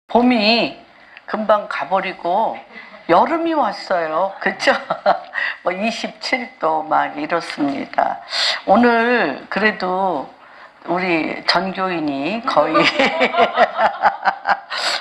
봄이 금방 가버리고 여름이 왔어요. 그쵸? 뭐 27도 막 이렇습니다. 오늘 그래도 우리 전교인이 거의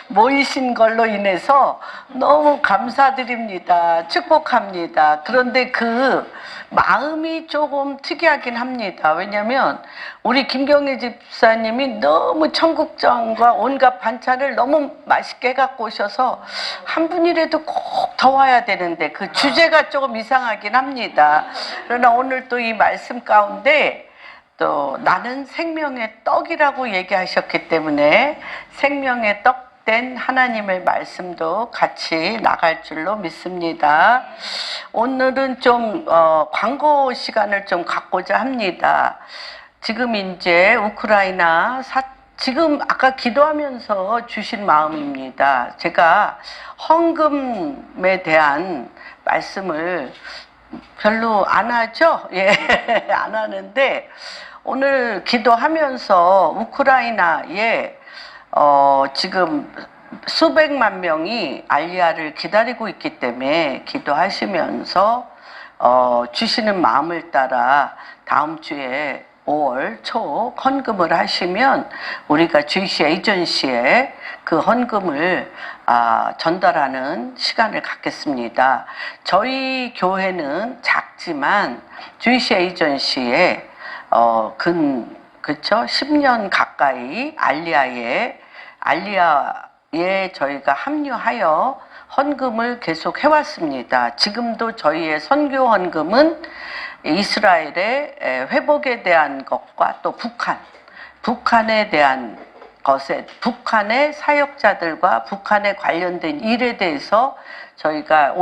모이신 걸로 인해서 너무 감사드립니다. 축복합니다. 그런데 그 마음이 조금 특이하긴 합니다. 왜냐면 우리 김경애 집사님이 너무 청국장과 온갖 반찬을 너무 맛있게 갖고 오셔서 한 분이라도 꼭 더 와야 되는데 그 주제가 조금 이상하긴 합니다. 그러나 오늘 또 이 말씀 가운데 또 나는 생명의 떡이라고 얘기하셨기 때문에 생명의 떡 된 하나님의 말씀도 같이 나갈 줄로 믿습니다. 오늘은 좀 광고 시간을 좀 갖고자 합니다. 지금 이제 우크라이나 지금 아까 기도하면서 주신 마음입니다. 제가 헌금에 대한 말씀을 별로 안 하죠? 예, 안 하는데 오늘 기도하면서 우크라이나에 지금 수백만 명이 알리야를 기다리고 있기 때문에 기도하시면서 주시는 마음을 따라 다음 주에 5월 초 헌금을 하시면 우리가 주이시 에이전시에 그 헌금을 전달하는 시간을 갖겠습니다. 저희 교회는 작지만 주이시 에이전시에 그쵸? 10년 가까이 알리야에 저희가 합류하여 헌금을 계속 해왔습니다. 지금도 저희의 선교 헌금은 이스라엘의 회복에 대한 것과 또 북한에 대한 것에, 북한의 사역자들과 북한에 관련된 일에 대해서 저희가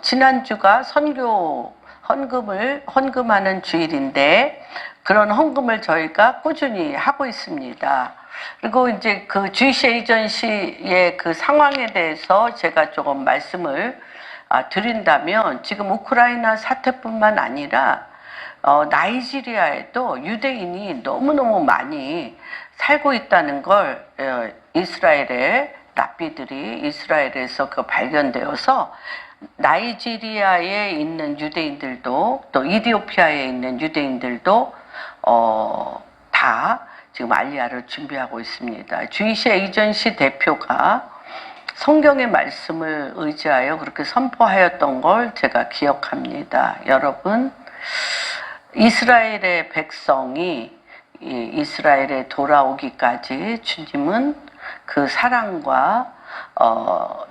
지난주가 선교 헌금하는 주일인데 그런 헌금을 저희가 꾸준히 하고 있습니다. 그리고 이제 그 주이시 에이전시의 그 상황에 대해서 제가 조금 말씀을 드린다면 지금 우크라이나 사태뿐만 아니라 나이지리아에도 유대인이 너무너무 많이 살고 있다는 걸 이스라엘의 랍비들이 이스라엘에서 발견되어서 나이지리아에 있는 유대인들도 또 이디오피아에 있는 유대인들도 다 지금 알리야를 준비하고 있습니다. 주이시 에이전시 대표가 성경의 말씀을 의지하여 그렇게 선포하였던 걸 제가 기억합니다. 여러분, 이스라엘의 백성이 이스라엘에 돌아오기까지 주님은 그 사랑과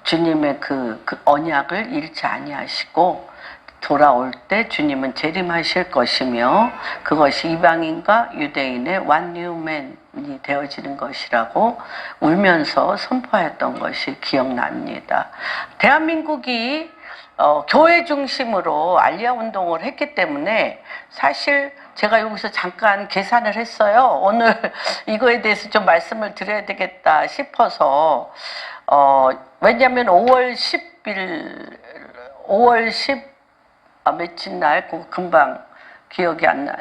주님의 그 언약을 잃지 아니하시고 돌아올 때 주님은 재림하실 것이며 그것이 이방인과 유대인의 one new man이 되어지는 것이라고 울면서 선포했던 것이 기억납니다. 대한민국이 교회 중심으로 알리야 운동을 했기 때문에 사실 제가 여기서 잠깐 계산을 했어요. 오늘 이거에 대해서 좀 말씀을 드려야 되겠다 싶어서 왜냐하면 5월 10 며칠 날 금방 기억이 안 나.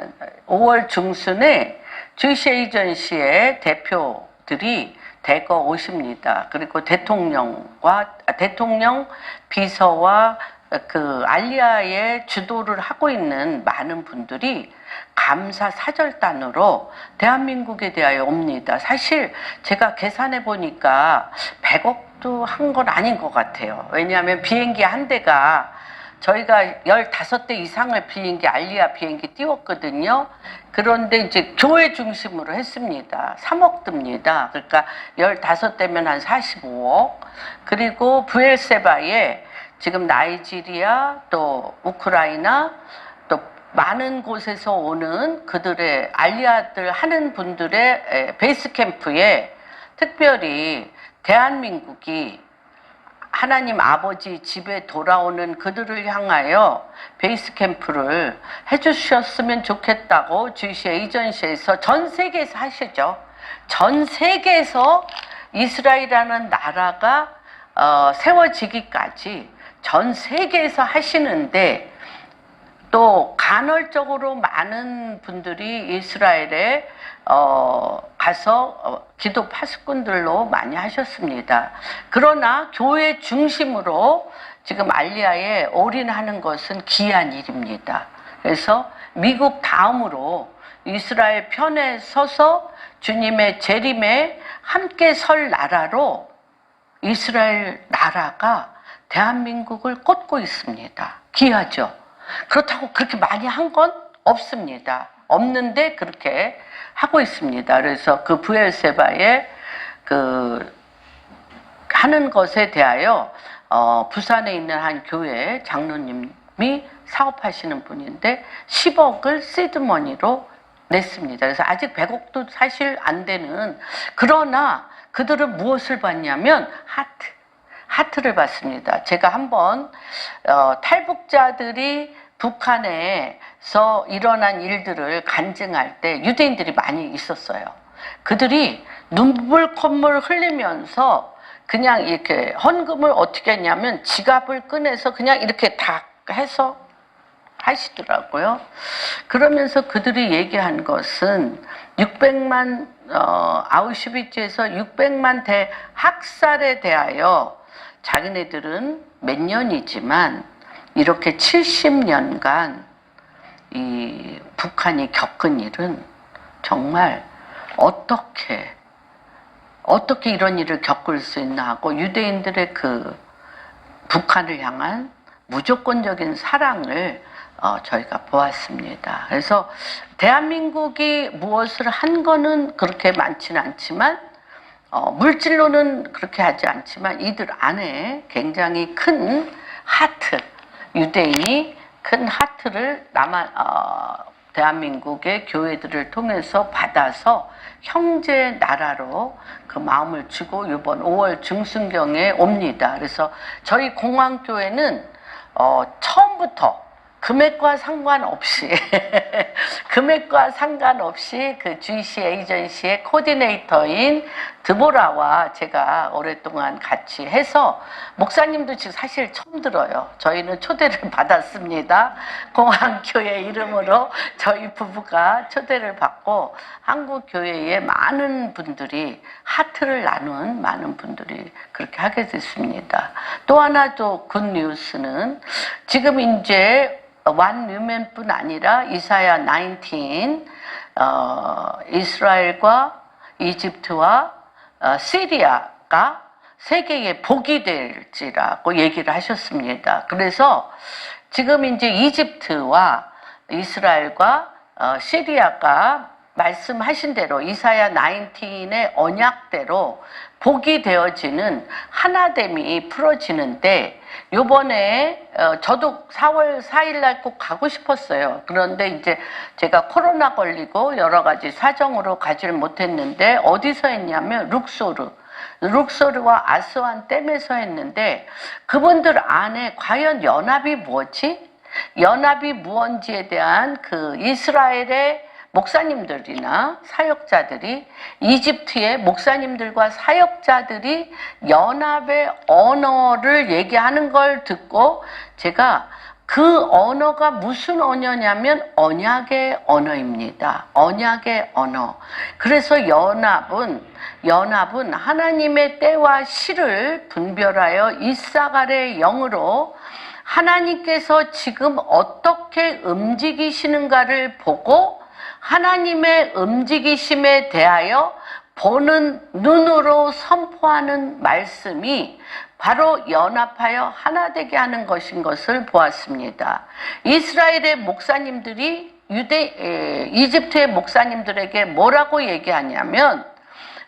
5월 중순에 주이시 에이전시의 대표들이 대거 오십니다. 그리고 대통령 비서와 그 알리야의 주도를 하고 있는 많은 분들이 감사 사절단으로 대한민국에 대하여 옵니다. 사실 제가 계산해 보니까 100억도 한 건 아닌 것 같아요. 왜냐하면 비행기 한 대가 저희가 15대 이상을 알리야 비행기 띄웠거든요. 그런데 이제 교회 중심으로 했습니다. 3억 듭니다. 그러니까 15대면 한 45억. 그리고 부엘세바에 지금 나이지리아 또 우크라이나 또 많은 곳에서 오는 그들의 알리야들 하는 분들의 베이스 캠프에 특별히 대한민국이 하나님 아버지 집에 돌아오는 그들을 향하여 베이스 캠프를 해주셨으면 좋겠다고 주이시 에이전시에서 전 세계에서 하시죠. 전 세계에서 이스라엘이라는 나라가 세워지기까지 전 세계에서 하시는데 또 간헐적으로 많은 분들이 이스라엘에 가서 기도 파수꾼들로 많이 하셨습니다. 그러나 교회 중심으로 지금 알리아에 올인하는 것은 귀한 일입니다. 그래서 미국 다음으로 이스라엘 편에 서서 주님의 재림에 함께 설 나라로 이스라엘 나라가 대한민국을 꽂고 있습니다. 귀하죠. 그렇다고 그렇게 많이 한 건 없습니다. 없는데 그렇게 하고 있습니다. 그래서 그 부엘세바의 그 하는 것에 대하여 부산에 있는 한 교회 장로님이 사업하시는 분인데 10억을 시드머니로 냈습니다. 그래서 아직 100억도 사실 안 되는, 그러나 그들은 무엇을 받냐면 하트를 받습니다. 제가 한번 탈북자들이 북한에서 일어난 일들을 간증할 때 유대인들이 많이 있었어요. 그들이 눈물 콧물 흘리면서 그냥 이렇게 헌금을 어떻게 했냐면 지갑을 꺼내서 그냥 이렇게 다 해서 하시더라고요. 그러면서 그들이 얘기한 것은 600만 아우슈비츠에서 600만 대 학살에 대하여 자기네들은 몇 년이지만 이렇게 70년간 이 북한이 겪은 일은 정말 어떻게 이런 일을 겪을 수 있나 하고 유대인들의 그 북한을 향한 무조건적인 사랑을 저희가 보았습니다. 그래서 대한민국이 무엇을 한 거는 그렇게 많지는 않지만 물질로는 그렇게 하지 않지만 이들 안에 굉장히 큰 하트, 유대인이 큰 하트를 대한민국의 교회들을 통해서 받아서 형제 나라로 그 마음을 주고 이번 5월 중순경에 옵니다. 그래서 저희 공항교회는 처음부터 금액과 상관없이 그 GC 에이전시의 코디네이터인 드보라와 제가 오랫동안 같이 해서, 목사님도 지금 사실 처음 들어요. 저희는 초대를 받았습니다. 공항교회 이름으로 저희 부부가 초대를 받고 한국 교회에 많은 분들이 하트를 나눈 많은 분들이 그렇게 하게 됐습니다. 또 하나 또 굿 뉴스는 지금 이제 완 뮤멘뿐 아니라 이사야 19 이스라엘과 이집트와 시리아가 세계의 복이 될지라고 얘기를 하셨습니다. 그래서 지금 이제 이집트와 이스라엘과 시리아가 말씀하신 대로 이사야 19의 언약대로 복이 되어지는 하나됨이 풀어지는데, 요번에 저도 4월 4일 날 꼭 가고 싶었어요. 그런데 이제 제가 코로나 걸리고 여러 가지 사정으로 가지를 못했는데, 어디서 했냐면 룩소르와 아스완 댐에서 했는데, 그분들 안에 과연 연합이 뭐지? 연합이 무언지에 대한 그 이스라엘의 목사님들이나 사역자들이, 이집트의 목사님들과 사역자들이 연합의 언어를 얘기하는 걸 듣고, 제가 그 언어가 무슨 언어냐면 언약의 언어입니다. 언약의 언어. 그래서 연합은 하나님의 때와 시를 분별하여 이사갈의 영으로 하나님께서 지금 어떻게 움직이시는가를 보고 하나님의 움직이심에 대하여 보는 눈으로 선포하는 말씀이 바로 연합하여 하나 되게 하는 것인 것을 보았습니다. 이스라엘의 목사님들이 이집트의 목사님들에게 뭐라고 얘기하냐면,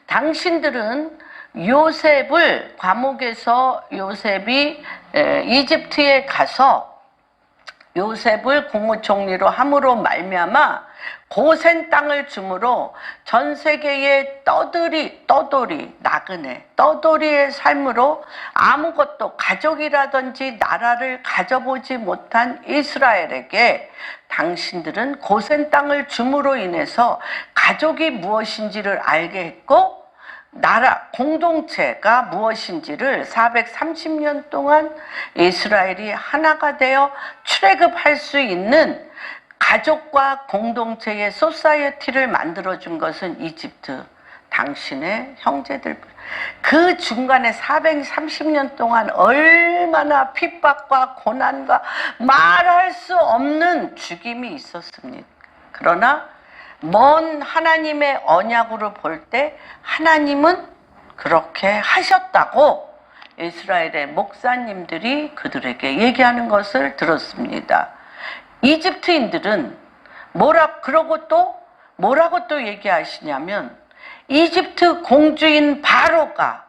당신들은 요셉을 감옥에서 요셉이 이집트에 가서 요셉을 국무총리로 함으로 말미암아 고센 땅을 주므로 전 세계의 떠돌이의 삶으로 아무것도 가족이라든지 나라를 가져보지 못한 이스라엘에게 당신들은 고센 땅을 줌으로 인해서 가족이 무엇인지를 알게 했고, 나라, 공동체가 무엇인지를 430년 동안 이스라엘이 하나가 되어 출애굽할 수 있는 가족과 공동체의 소사이어티를 만들어준 것은 이집트, 당신의 형제들. 그 중간에 430년 동안 얼마나 핍박과 고난과 말할 수 없는 죽임이 있었습니다. 그러나 먼 하나님의 언약으로 볼 때 하나님은 그렇게 하셨다고 이스라엘의 목사님들이 그들에게 얘기하는 것을 들었습니다. 이집트인들은 그러고 또 뭐라고 또 얘기하시냐면, 이집트 공주인 바로가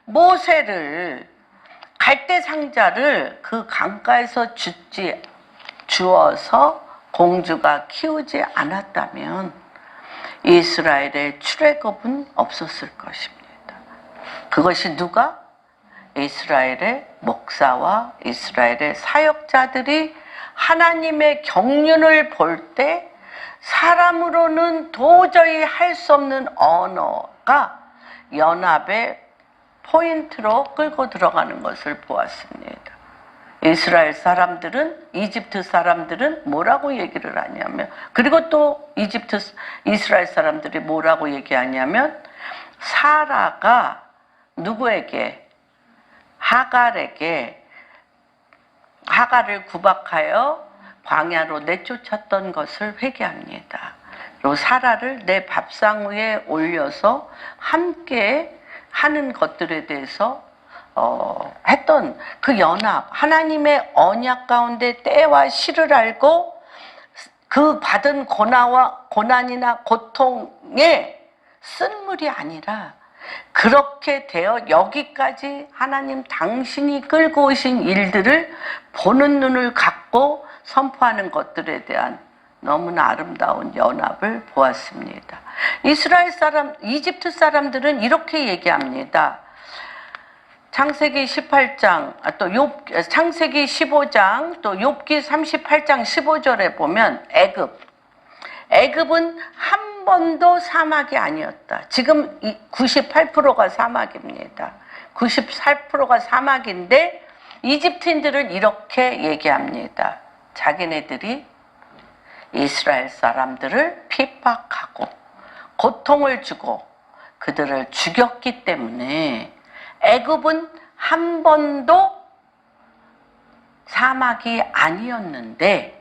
모세를 갈대 상자를 그 강가에서 주어서 공주가 키우지 않았다면 이스라엘의 출애굽은 없었을 것입니다. 그것이 누가? 이스라엘의 목사와 이스라엘의 사역자들이 하나님의 경륜을 볼 때 사람으로는 도저히 할 수 없는 언어가 연합의 포인트로 끌고 들어가는 것을 보았습니다. 이스라엘 사람들은, 이집트 사람들은 뭐라고 얘기를 하냐면, 그리고 또 이스라엘 사람들이 뭐라고 얘기하냐면, 사라가 누구에게? 하갈을 구박하여 광야로 내쫓았던 것을 회개합니다. 그리고 사라를 내 밥상 위에 올려서 함께 하는 것들에 대해서 했던 그 연합, 하나님의 언약 가운데 때와 시를 알고 그 받은 고난이나 고통에 쓴물이 아니라 그렇게 되어 여기까지 하나님 당신이 끌고 오신 일들을 보는 눈을 갖고 선포하는 것들에 대한 너무나 아름다운 연합을 보았습니다. 이집트 사람들은 이렇게 얘기합니다. 창세기 18장, 창세기 15장, 또 욥기 38장 15절에 보면 애굽은 한 번도 사막이 아니었다. 지금 98%가 사막입니다. 98%가 사막인데 이집트인들은 이렇게 얘기합니다. 자기네들이 이스라엘 사람들을 핍박하고 고통을 주고 그들을 죽였기 때문에 애굽은 한 번도 사막이 아니었는데,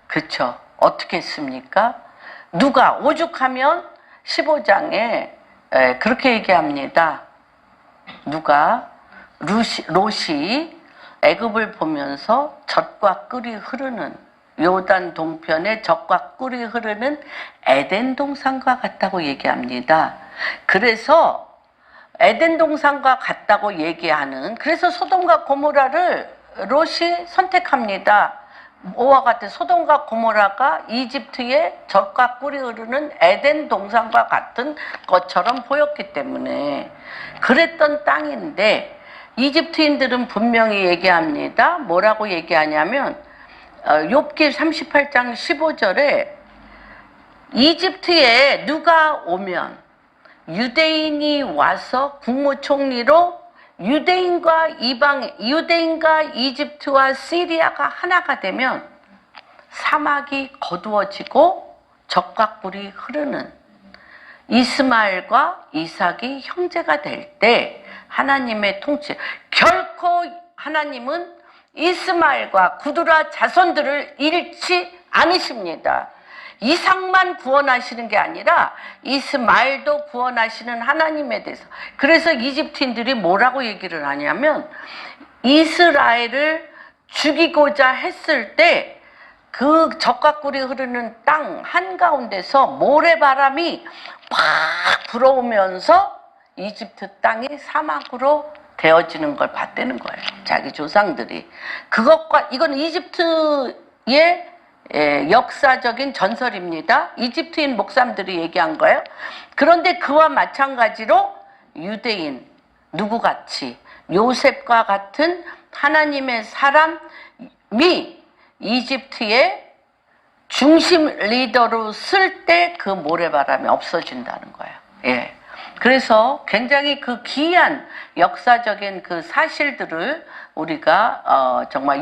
그쵸? 어떻게 했습니까? 누가 오죽하면 15장에 그렇게 얘기합니다. 롯이 애굽을 보면서 젖과 꿀이 흐르는, 요단 동편에 젖과 꿀이 흐르는 에덴 동산과 같다고 얘기합니다. 그래서 에덴 동산과 같다고 얘기하는, 그래서 소돔과 고모라를 롯이 선택합니다. 뭐와 같은 소돔과 고모라가 이집트의 젖과 꿀이 흐르는 에덴 동산과 같은 것처럼 보였기 때문에 그랬던 땅인데, 이집트인들은 분명히 얘기합니다. 뭐라고 얘기하냐면 욥기 38장 15절에 이집트에 누가 오면 유대인이 와서 국무총리로 유대인과 이집트와 시리아가 하나가 되면 사막이 거두어지고 젖과 꿀이 흐르는 이스마엘과 이삭이 형제가 될 때 하나님의 통치, 결코 하나님은 이스마엘과 구두라 자손들을 잃지 않으십니다. 이삭만 구원하시는 게 아니라 이스마엘도 구원하시는 하나님에 대해서. 그래서 이집트인들이 뭐라고 얘기를 하냐면, 이스라엘을 죽이고자 했을 때 그 젖과 꿀이 흐르는 땅 한가운데서 모래바람이 팍 불어오면서 이집트 땅이 사막으로 되어지는 걸 봤다는 거예요. 자기 조상들이. 이건 이집트의 역사적인 전설입니다. 이집트인 목사님들이 얘기한 거예요. 그런데 그와 마찬가지로 유대인, 누구같이 요셉과 같은 하나님의 사람이 이집트의 중심 리더로 쓸 때 그 모래바람이 없어진다는 거예요. 예. 그래서 굉장히 그 귀한 역사적인 그 사실들을 우리가 정말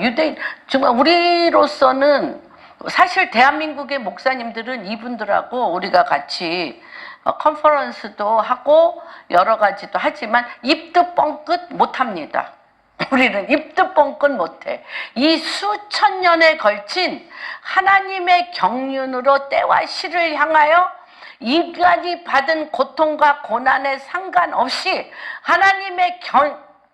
우리로서는 사실 대한민국의 목사님들은 이분들하고 우리가 같이 컨퍼런스도 하고 여러 가지도 하지만 입도 뻥끗 못합니다. 우리는 입도 뻥끗 못해. 이 수천 년에 걸친 하나님의 경륜으로 때와 시를 향하여 인간이 받은 고통과 고난에 상관없이 하나님의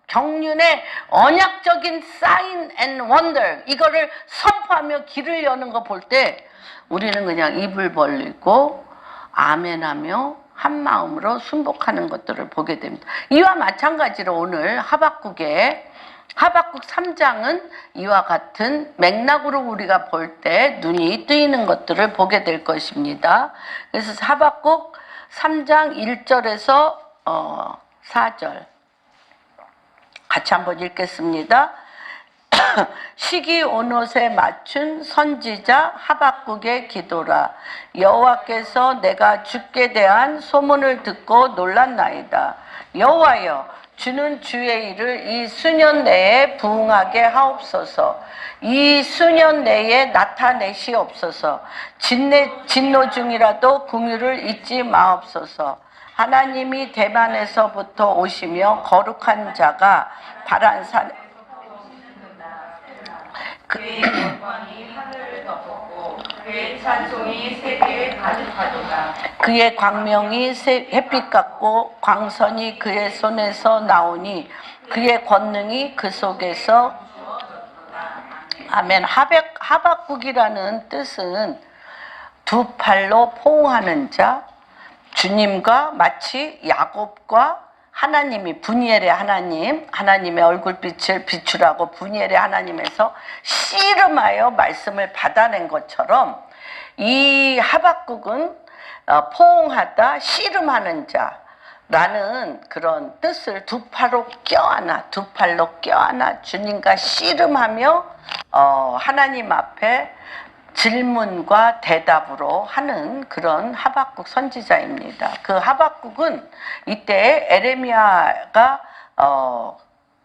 경륜의 언약적인 사인 앤 원더, 이거를 선포하며 길을 여는 거 볼 때 우리는 그냥 입을 벌리고 아멘하며 한 마음으로 순복하는 것들을 보게 됩니다. 이와 마찬가지로 오늘 하박국 3장은 이와 같은 맥락으로 우리가 볼 때 눈이 뜨이는 것들을 보게 될 것입니다. 그래서 하박국 3장 1절에서 4절 같이 한번 읽겠습니다. 시기 온옷에 맞춘 선지자 하박국의 기도라. 여호와께서 내가 주께 대한 소문을 듣고 놀랐나이다. 여호와여, 주는 주의 일을 이 수년 내에 부응하게 하옵소서. 이 수년 내에 나타내시옵소서. 진노 중이라도 긍휼을 잊지 마옵소서. 하나님이 대만에서부터 오시며 거룩한 자가 바란산에 그의 영광이 하늘을 덮었고 그의 찬송이 세계에 가득하도다. 그의 광명이 햇빛 같고 광선이 그의 손에서 나오니 그의 권능이 그 속에서. 아멘. 하박국이라는 뜻은 두 팔로 포옹하는 자, 주님과 마치 야곱과 하나님이 분이엘의 하나님, 하나님의 얼굴빛을 비추라고 분이엘의 하나님에서 씨름하여 말씀을 받아낸 것처럼 이 하박국은 포옹하다, 씨름하는 자라는 그런 뜻을 두 팔로 껴안아 주님과 씨름하며 하나님 앞에 질문과 대답으로 하는 그런 하박국 선지자입니다. 그 하박국은 이때 에레미야가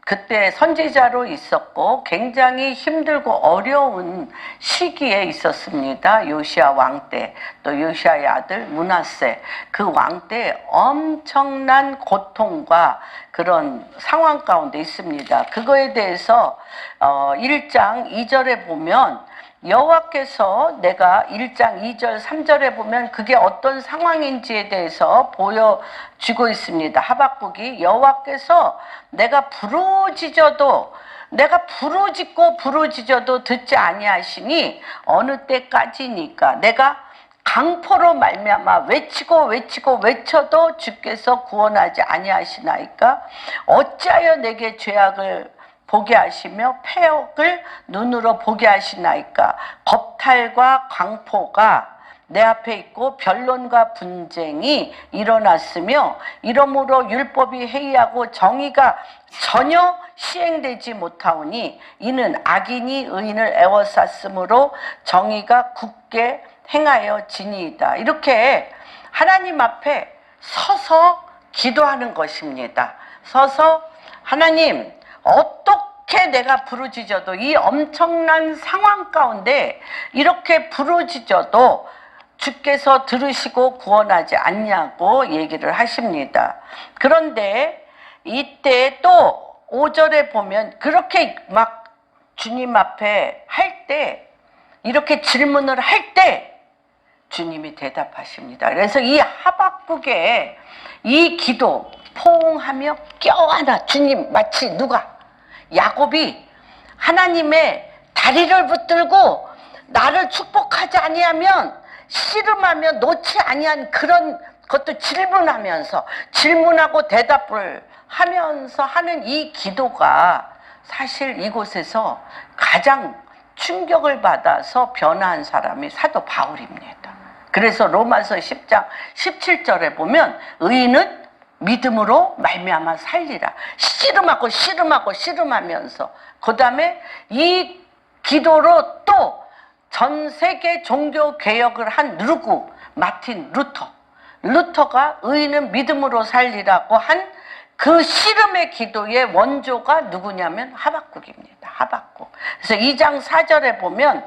그때 선지자로 있었고 굉장히 힘들고 어려운 시기에 있었습니다. 요시야 왕 때, 또 요시야의 아들 므낫세 그 왕 때 엄청난 고통과 그런 상황 가운데 있습니다. 그거에 대해서 1장 2절에 보면 여호와께서, 내가 1장 2절 3절에 보면 그게 어떤 상황인지에 대해서 보여주고 있습니다. 하박국이 여호와께서 내가 부르짖고 부르짖어도 듣지 아니하시니 어느 때까지니까 내가 강포로 말미암아 외쳐도 주께서 구원하지 아니하시나이까. 어찌하여 내게 죄악을 보게 하시며 패역을 눈으로 보게 하시나이까. 겁탈과 광포가 내 앞에 있고 변론과 분쟁이 일어났으며 이러므로 율법이 해이하고 정의가 전혀 시행되지 못하오니 이는 악인이 의인을 애워쌌으므로 정의가 굳게 행하여 지니이다. 이렇게 하나님 앞에 서서 기도하는 것입니다. 서서 하나님, 어떻게 내가 부르짖어도 이 엄청난 상황 가운데 이렇게 부르짖어도 주께서 들으시고 구원하지 않냐고 얘기를 하십니다. 그런데 이때 또 5절에 보면 그렇게 막 주님 앞에 할 때, 이렇게 질문을 할 때 주님이 대답하십니다. 그래서 이 하박국의 이 기도, 포옹하며 껴안아 주님, 마치 누가? 야곱이 하나님의 다리를 붙들고 나를 축복하지 아니하면 씨름하며 놓지 아니한 그런 것도 질문하고 대답을 하면서 하는 이 기도가 사실 이곳에서 가장 충격을 받아서 변화한 사람이 사도 바울입니다. 그래서 로마서 10장 17절에 보면 의인은 믿음으로 말미암아 살리라. 씨름하면서 그 다음에 이 기도로 또 전 세계 종교 개혁을 한 누구? 마틴 루터가 의인은 믿음으로 살리라고 한 그 씨름의 기도의 원조가 누구냐면 하박국입니다. 하박국. 그래서 2장 4절에 보면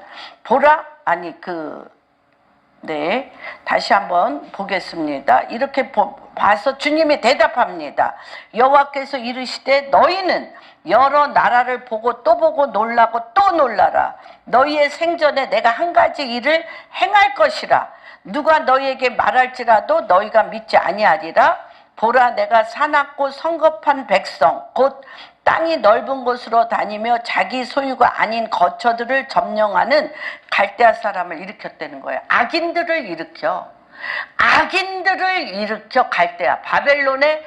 네, 다시 한번 보겠습니다. 이렇게 봐서 주님이 대답합니다. 여호와께서 이르시되 너희는 여러 나라를 보고 또 보고 놀라고 또 놀라라. 너희의 생전에 내가 한 가지 일을 행할 것이라. 누가 너희에게 말할지라도 너희가 믿지 아니하리라. 보라, 내가 사납고 성급한 백성 곧 땅이 넓은 곳으로 다니며 자기 소유가 아닌 거처들을 점령하는 갈대아 사람을 일으켰다는 거예요. 악인들을 일으켜 갈대아 바벨론에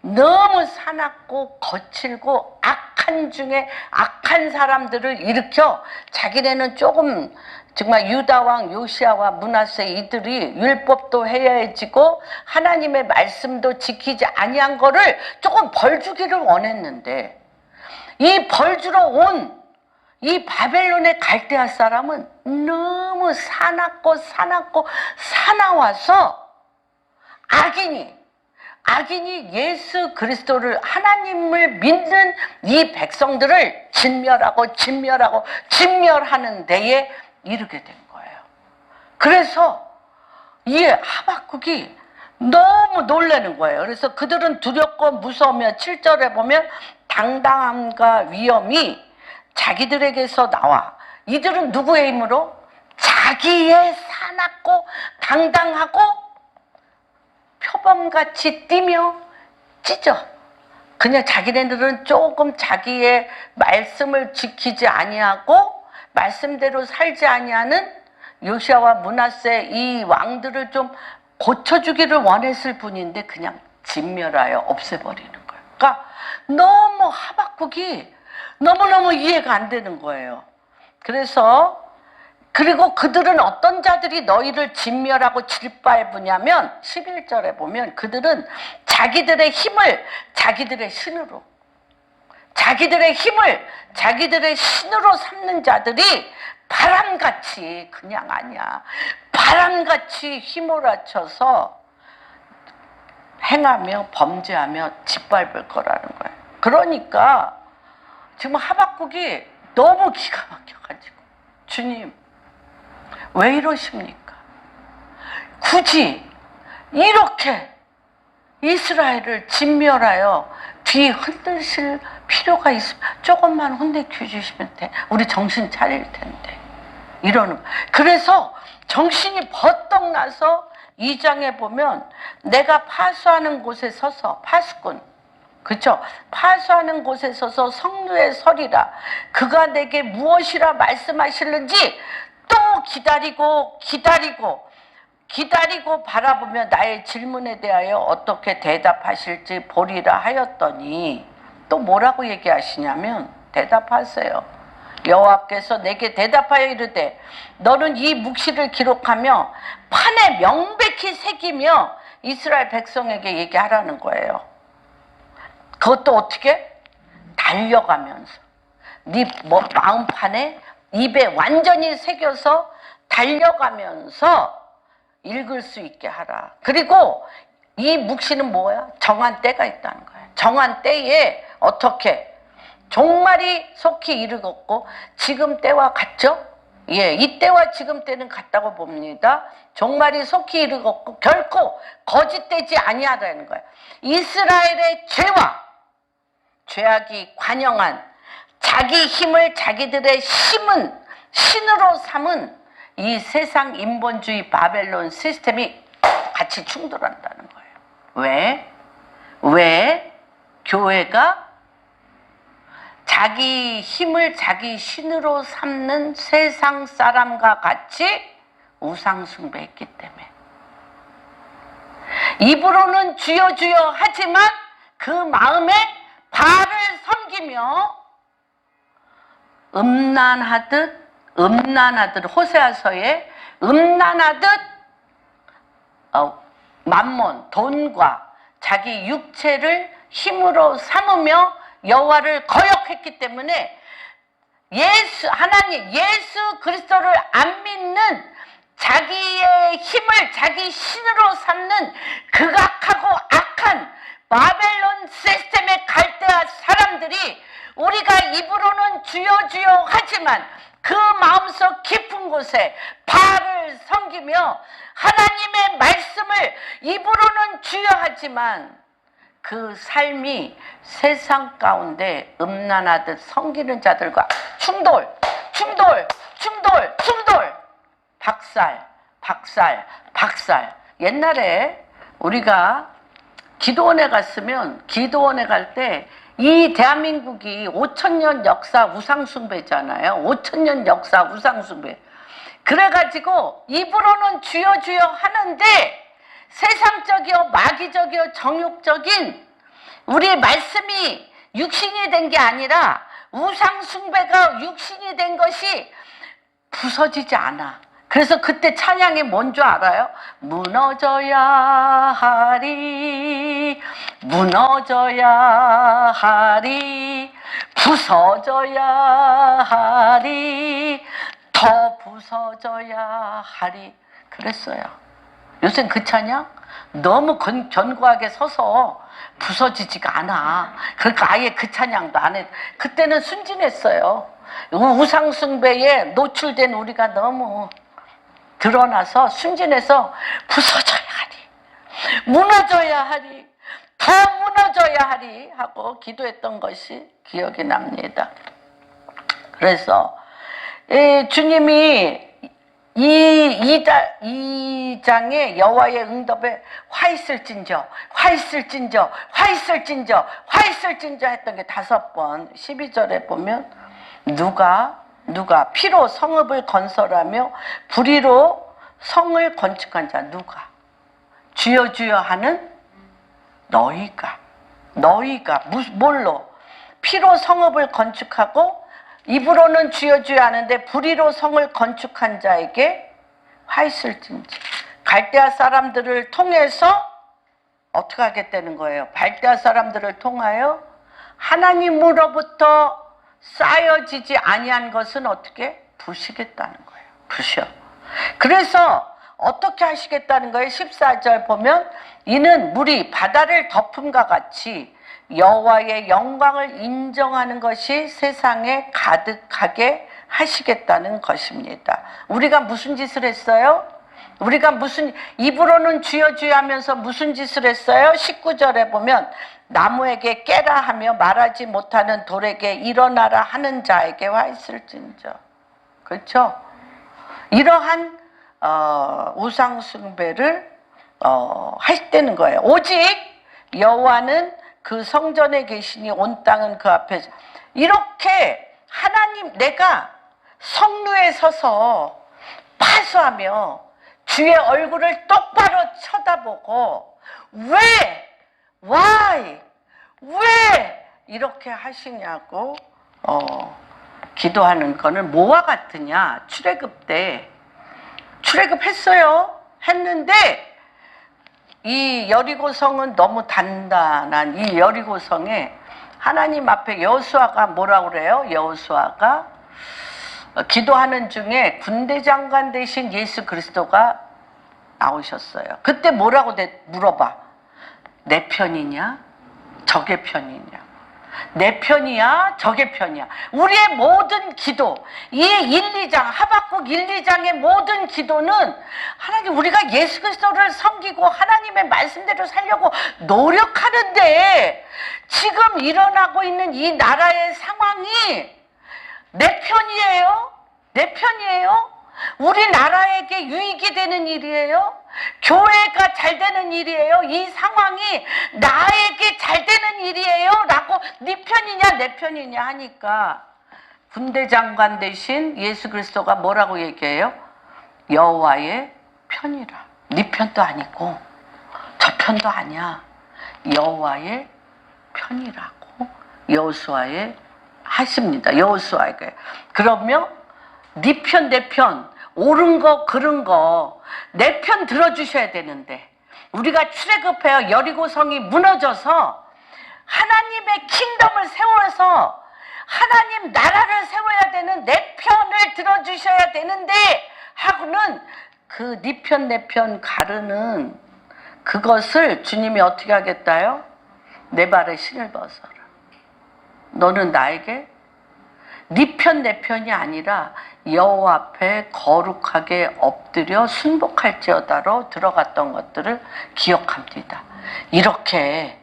너무 사납고 거칠고 악한 중에 악한 사람들을 일으켜 자기네는 조금 정말 유다왕 요시아와 므낫세 이들이 율법도 해야지고 하나님의 말씀도 지키지 아니한 거를 조금 벌 주기를 원했는데 이 벌 주러 온 이 바벨론의 갈대아 사람은 너무 사납고 사나워서 악인이 예수 그리스도를 하나님을 믿는 이 백성들을 진멸하는 데에 이르게 된 거예요. 그래서 이 하박국이 너무 놀라는 거예요. 그래서 그들은 두렵고 무서우며 7절에 보면 당당함과 위엄이 자기들에게서 나와. 이들은 누구의 힘으로? 자기의 사납고 당당하고 표범같이 뛰며 찢어. 그냥 자기네들은 조금 자기의 말씀을 지키지 아니하고 말씀대로 살지 아니하는 요시아와 므낫세 이 왕들을 좀 고쳐주기를 원했을 뿐인데 그냥 진멸하여 없애버리는 거예요. 그러니까 너무 하박국이 너무너무 이해가 안 되는 거예요. 그리고 그들은 어떤 자들이 너희를 진멸하고 짓밟으냐면 11절에 보면 그들은 자기들의 힘을 자기들의 신으로 삼는 자들이 바람같이 그냥 아니야. 바람같이 휘몰아쳐서 행하며 범죄하며 짓밟을 거라는 거예요. 그러니까 지금 하박국이 너무 기가 막혀가지고 주님 왜 이러십니까? 굳이 이렇게 이스라엘을 진멸하여 뒤 흔드실 필요가 있으면 조금만 혼내켜 주시면 돼. 우리 정신 차릴 텐데. 이러는 거예요. 그래서 정신이 버떡 나서 2장에 보면 내가 파수하는 곳에 서서 파수꾼 그렇죠? 파수하는 곳에 서서 성루에 서리라. 그가 내게 무엇이라 말씀하실는지 또 기다리고 바라보며 나의 질문에 대하여 어떻게 대답하실지 보리라 하였더니 또 뭐라고 얘기하시냐면 대답하세요. 여호와께서 내게 대답하여 이르되 너는 이 묵시를 기록하며 판에 명백히 새기며 이스라엘 백성에게 얘기하라는 거예요. 그것도 어떻게? 달려가면서 네 마음판에 입에 완전히 새겨서 달려가면서 읽을 수 있게 하라. 그리고 이 묵시는 뭐야? 정한 때가 있다는 거예요. 정한 때에 어떻게? 종말이 속히 이르겠고 지금 때와 같죠? 예, 이때와 지금 때는 같다고 봅니다. 종말이 속히 이르겠고 결코 거짓되지 아니하다는 거예요. 이스라엘의 죄악이 관영한 자기 힘을 자기들의 신으로 삼은 이 세상 인본주의 바벨론 시스템이 같이 충돌한다는 거예요. 왜? 교회가 자기 힘을 자기 신으로 삼는 세상 사람과 같이 우상 숭배했기 때문에 입으로는 주여 주여 하지만 그 마음에 바알을 섬기며 음란하듯 호세아서에 음란하듯 만몬 돈과 자기 육체를 힘으로 삼으며 여호와를 거역했기 때문에 예수 그리스도를 안 믿는 자기의 힘을 자기 신으로 삼는 극악하고 악한 바벨론 시스템의 갈대아 사람들이 우리가 입으로는 주여 주여 하지만 그 마음속 깊은 곳에 바알을 섬기며 하나님의 말씀을 입으로는 주여 하지만 그 삶이 세상 가운데 음란하듯 섬기는 자들과 충돌, 박살. 옛날에 우리가 기도원에 갔으면 기도원에 갈 때 이 대한민국이 5,000년 역사 우상숭배잖아요. 5,000년 역사 우상숭배. 그래가지고 입으로는 주여 주여 하는데 세상적이요 마귀적이요 정욕적인 우리 말씀이 육신이 된 게 아니라 우상숭배가 육신이 된 것이 부서지지 않아. 그래서 그때 찬양이 뭔 줄 알아요? 무너져야 하리, 무너져야 하리, 부서져야 하리, 더 부서져야 하리. 그랬어요. 요새 그 찬양 너무 견고하게 서서 부서지지가 않아. 그러니까 아예 그 찬양도 안 해. 그때는 순진했어요. 우상숭배에 노출된 우리가 너무 드러나서 순진해서 부서져야 하리, 무너져야 하리, 더 무너져야 하리 하고 기도했던 것이 기억이 납니다. 그래서 주님이 이 장의 여호와의 응답에 화 있을진저 했던 게 5번. 12절에 보면 누가 피로 성읍을 건설하며 불의로 성을 건축한 자 누가? 주여 주여 하는 너희가 뭘로? 피로 성읍을 건축하고 입으로는 주여 주여 하는데 불의로 성을 건축한 자에게 화 있을진지. 갈대아 사람들을 통해서 어떻게 하겠다는 거예요? 갈대아 사람들을 통하여 하나님으로부터 쌓여지지 아니한 것은 어떻게? 부시겠다는 거예요. 부셔. 그래서 어떻게 하시겠다는 거예요? 14절 보면 이는 물이 바다를 덮음과 같이 여호와의 영광을 인정하는 것이 세상에 가득하게 하시겠다는 것입니다. 우리가 무슨 짓을 했어요? 우리가 입으로는 주여 주여 하면서 무슨 짓을 했어요? 19절에 보면 나무에게 깨라 하며 말하지 못하는 돌에게 일어나라 하는 자에게 화 있을진저. 그렇죠? 이러한 우상숭배를 하시다는 거예요. 오직 여호와는 그 성전에 계시니 온 땅은 그 앞에. 이렇게 하나님, 내가 성루에 서서 파수하며 주의 얼굴을 똑바로 쳐다보고 왜 이렇게 하시냐고 기도하는 거는 뭐와 같으냐? 출애굽 때 출애굽했어요. 했는데 이 여리고성은 너무 단단한 이 여리고성에 하나님 앞에 여호수아가 뭐라고 그래요? 여호수아가 기도하는 중에 군대장관 대신 예수 그리스도가 나오셨어요. 그때 뭐라고 물어봐. 내 편이냐? 적의 편이냐? 내 편이야? 적의 편이야? 우리의 모든 기도, 이 1, 2장, 하박국 1, 2장의 모든 기도는 하나님, 우리가 예수 그리스도를 섬기고 하나님의 말씀대로 살려고 노력하는데 지금 일어나고 있는 이 나라의 상황이 내 편이에요? 내 편이에요? 우리나라에게 유익이 되는 일이에요? 교회가 잘 되는 일이에요? 이 상황이 나에게 잘 되는 일이에요? 라고 네 편이냐 내 편이냐 하니까 군대장관 대신 예수 그리스도가 뭐라고 얘기해요? 여호와의 편이라. 네 편도 아니고 저 편도 아니야. 여호와의 편이라고 여호수아에 하십니다. 여호수아에게. 그러면 네 편, 내 편, 옳은 거, 그른 거, 내 편 들어주셔야 되는데, 우리가 출애굽해요. 여리고성이 무너져서 하나님의 킹덤을 세워서 하나님 나라를 세워야 되는 내 편을 들어주셔야 되는데 하고는 그 네 편, 내 편 가르는 그것을 주님이 어떻게 하겠다요? 내 발에 신을 벗어라. 너는 나에게 네 편 내 편이 아니라 여호와 앞에 거룩하게 엎드려 순복할지어다로 들어갔던 것들을 기억합니다. 이렇게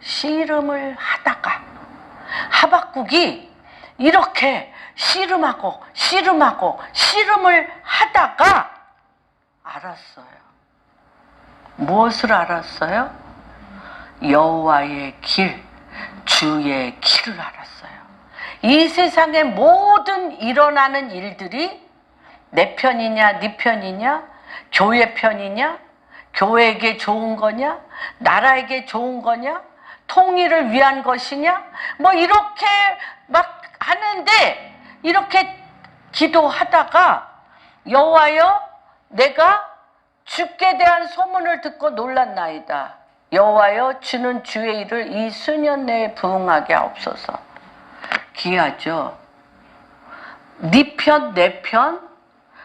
씨름을 하다가 하박국이 이렇게 씨름을 하다가 알았어요. 무엇을 알았어요? 여호와의 길, 주의 길을 알았어요. 이 세상의 모든 일어나는 일들이 내 편이냐, 네 편이냐, 교회 편이냐, 교회에게 좋은 거냐, 나라에게 좋은 거냐, 통일을 위한 것이냐, 뭐 이렇게 막 하는데 이렇게 기도하다가 여호와여, 내가 주께 대한 소문을 듣고 놀랐나이다. 여호와여, 주는 주의 일을 이 수년 내에 부응하게 하옵소서. 귀하죠. 네 편, 내 편,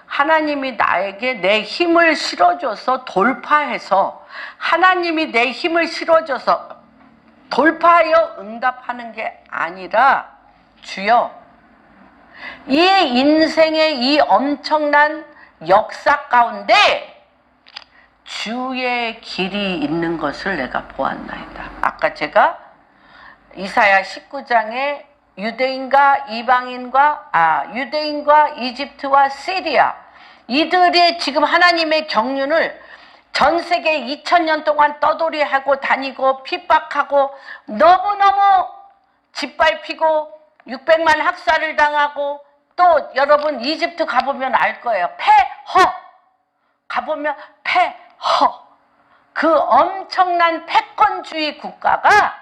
하나님이 나에게 내 힘을 실어줘서 돌파해서, 하나님이 내 힘을 실어줘서 돌파하여 응답하는 게 아니라, 주여, 이 인생의 이 엄청난 역사 가운데 주의 길이 있는 것을 내가 보았나이다. 아까 제가 이사야 19장에 유대인과 이방인과 유대인과 이집트와 시리아, 이들의 지금 하나님의 경륜을 전 세계 2000년 동안 떠돌이하고 다니고 핍박하고 너무너무 짓밟히고 600만 학살을 당하고, 또 여러분 이집트 가보면 알 거예요. 폐허 가보면 폐허, 그 엄청난 패권주의 국가가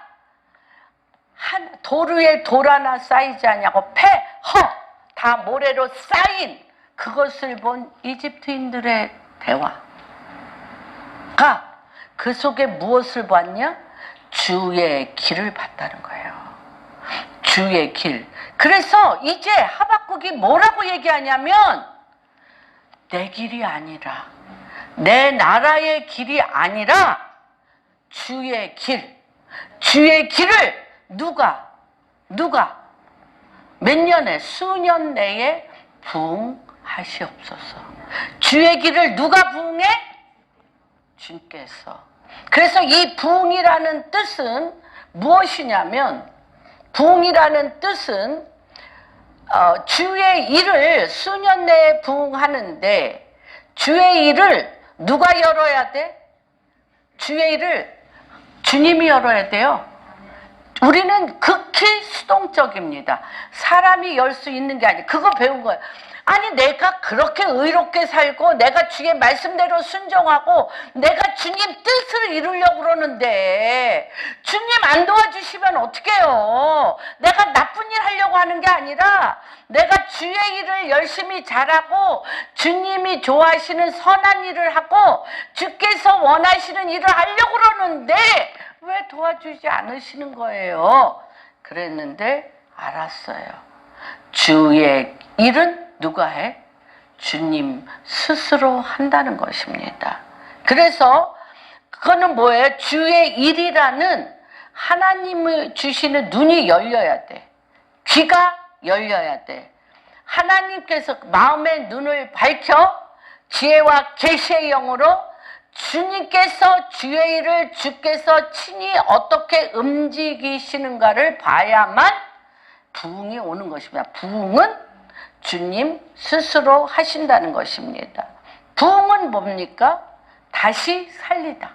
한 돌 위에 돌 하나 쌓이지 않냐고, 폐허 다 모래로 쌓인 그것을 본 이집트인들의 대화가 그 속에 무엇을 봤냐? 주의 길을 봤다는 거예요. 주의 길. 그래서 이제 하박국이 뭐라고 얘기하냐면, 내 길이 아니라, 내 나라의 길이 아니라 주의 길, 주의 길을 누가 몇 년에, 수년 내에 부응하시옵소서. 주의 길을 누가 부응해? 주께서. 그래서 이 부응이라는 뜻은 무엇이냐면, 부응이라는 뜻은 주의 일을 수년 내에 부응하는데, 주의 일을 누가 열어야 돼? 주의 일을 주님이 열어야 돼요. 우리는 극히 수동적입니다. 사람이 열 수 있는 게 아니에요. 그거 배운 거예요. 아니, 내가 그렇게 의롭게 살고 내가 주의 말씀대로 순종하고 내가 주님 뜻을 이루려고 그러는데 주님 안 도와주시면 어떡해요? 내가 나쁜 일 하려고 하는 게 아니라 내가 주의 일을 열심히 잘하고 주님이 좋아하시는 선한 일을 하고 주께서 원하시는 일을 하려고 그러는데 왜 도와주지 않으시는 거예요? 그랬는데 알았어요. 주의 일은 누가 해? 주님 스스로 한다는 것입니다. 그래서 그거는 뭐예요? 주의 일이라는 하나님을 주시는 눈이 열려야 돼. 귀가 열려야 돼. 하나님께서 마음의 눈을 밝혀 지혜와 계시의 영으로 주님께서 주의 일을 주께서 친히 어떻게 움직이시는가를 봐야만 부흥이 오는 것입니다. 부흥은 주님 스스로 하신다는 것입니다. 부흥은 뭡니까? 다시 살리다.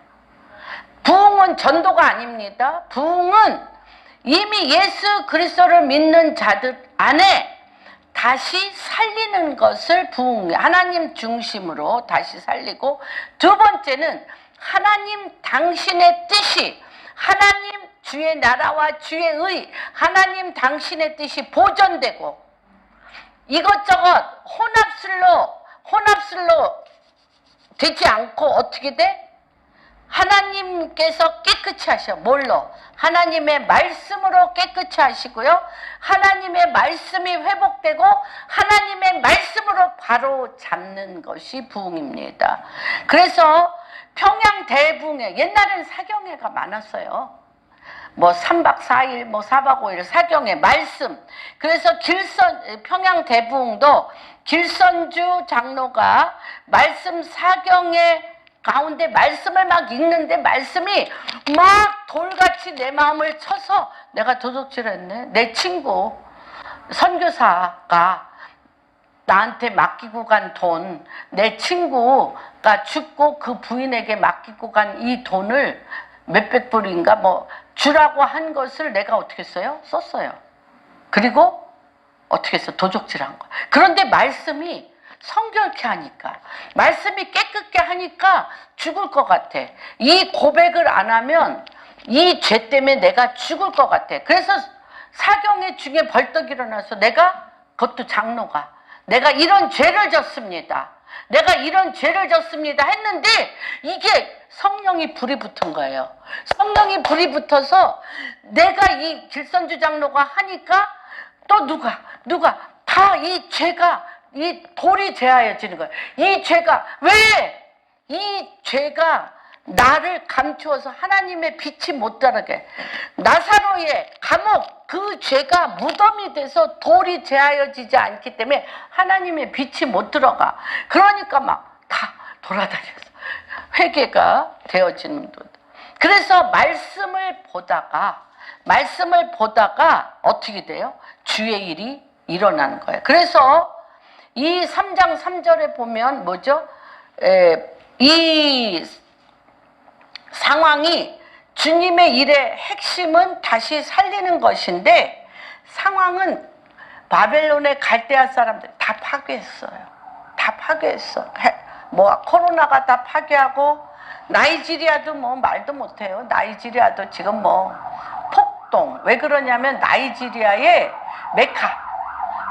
부흥은 전도가 아닙니다. 부흥은 이미 예수 그리스도를 믿는 자들 안에 다시 살리는 것을 부흥, 하나님 중심으로 다시 살리고, 두 번째는 하나님 당신의 뜻이, 하나님 주의 나라와 주의 의, 하나님 당신의 뜻이 보존되고, 이것저것 혼합술로 되지 않고 어떻게 돼? 하나님께서 깨끗이 하셔. 뭘로? 하나님의 말씀으로 깨끗이 하시고요. 하나님의 말씀이 회복되고 하나님의 말씀으로 바로 잡는 것이 부흥입니다. 그래서 평양 대부흥회, 옛날에는 사경회가 많았어요. 뭐 3박 4일, 뭐 4박 5일 사경의 말씀. 그래서 평양 대부흥도 길선주 장로가 말씀 사경의 가운데 말씀을 막 읽는데 말씀이 막 돌같이 내 마음을 쳐서 내가 도둑질했네. 내 친구 선교사가 나한테 맡기고 간 돈, 내 친구가 죽고 그 부인에게 맡기고 간 이 돈을 몇백 불인가 뭐 주라고 한 것을 내가 어떻게 했어요? 썼어요. 그리고 어떻게 했어? 도적질한 거야. 그런데 말씀이 성결케 하니까, 말씀이 깨끗게 하니까 죽을 것 같아. 이 고백을 안 하면 이 죄 때문에 내가 죽을 것 같아. 그래서 사경회 중에 벌떡 일어나서 내가, 그것도 장로가, 내가 이런 죄를 졌습니다. 내가 이런 죄를 졌습니다 했는데 이게 성령이 불이 붙은 거예요. 성령이 불이 붙어서 내가 이 길선주 장로가 하니까 또 누가 다 이 죄가, 이 돌이 제하여지는 거예요. 이 죄가, 왜? 이 죄가 나를 감추어서 하나님의 빛이 못 들어가게, 나사로의 감옥, 그 죄가 무덤이 돼서 돌이 제하여지지 않기 때문에 하나님의 빛이 못 들어가. 그러니까 막 다 돌아다녀서 회개가 되어지는 것. 그래서 말씀을 보다가 어떻게 돼요? 주의 일이 일어나는 거예요. 그래서 이 3장 3절에 보면 뭐죠? 이 상황이 주님의 일의 핵심은 다시 살리는 것인데, 상황은 바벨론의 갈대아 사람들 다 파괴했어요. 다 파괴했어. 뭐 코로나가 다 파괴하고, 나이지리아도 뭐 말도 못해요. 나이지리아도 지금 뭐 폭동. 왜 그러냐면 나이지리아의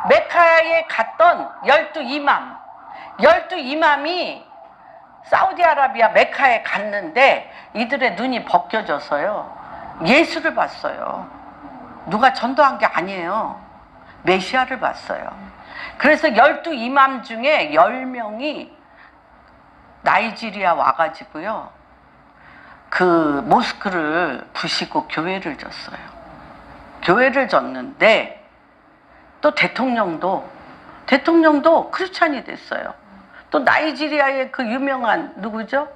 메카에 갔던 12이맘이 사우디아라비아 메카에 갔는데 이들의 눈이 벗겨져서요, 예수를 봤어요. 누가 전도한 게 아니에요. 메시아를 봤어요. 그래서 12이맘 중에 10명이 나이지리아 와가지고요, 그 모스크를 부시고 교회를 졌어요. 교회를 졌는데 또 대통령도 크리스찬이 됐어요. 또 나이지리아의 그 유명한 누구죠?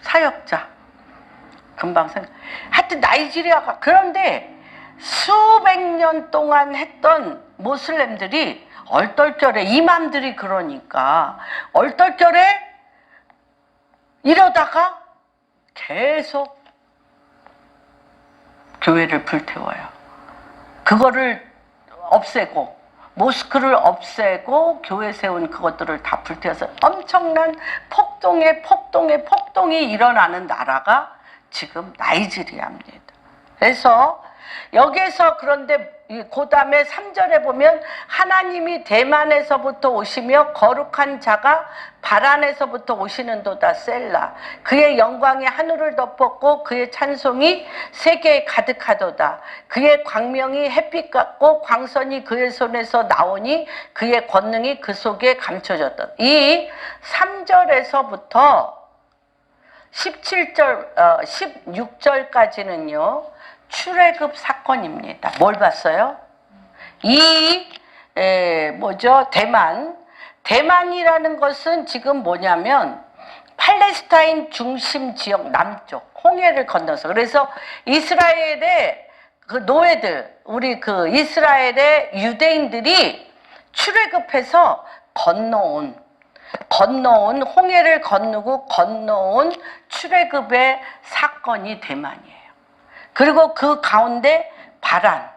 사역자. 금방 하여튼 나이지리아가, 그런데 수백 년 동안 했던 모슬렘들이 얼떨결에, 이맘들이 그러니까 얼떨결에 이러다가 계속 교회를 불태워요. 그거를 없애고, 모스크를 없애고 교회 세운 그것들을 다 불태워서 엄청난 폭동이 일어나는 나라가 지금 나이지리아입니다. 그래서 여기에서, 그런데 그 다음에 3절에 보면 하나님이 대만에서부터 오시며 거룩한 자가 바란에서부터 오시는도다 셀라. 그의 영광이 하늘을 덮었고 그의 찬송이 세계에 가득하도다. 그의 광명이 햇빛 같고 광선이 그의 손에서 나오니 그의 권능이 그 속에 감춰졌다. 이 3절에서부터 16절까지는요 출애굽 사건입니다. 뭘 봤어요? 대만이라는 것은 지금 뭐냐면 팔레스타인 중심 지역 남쪽 홍해를 건너서, 그래서 이스라엘의 그 노예들, 우리 그 이스라엘의 유대인들이 출애굽해서 건너온 홍해를 건너온 출애굽의 사건이 대만이에요. 그리고 그 가운데 바란.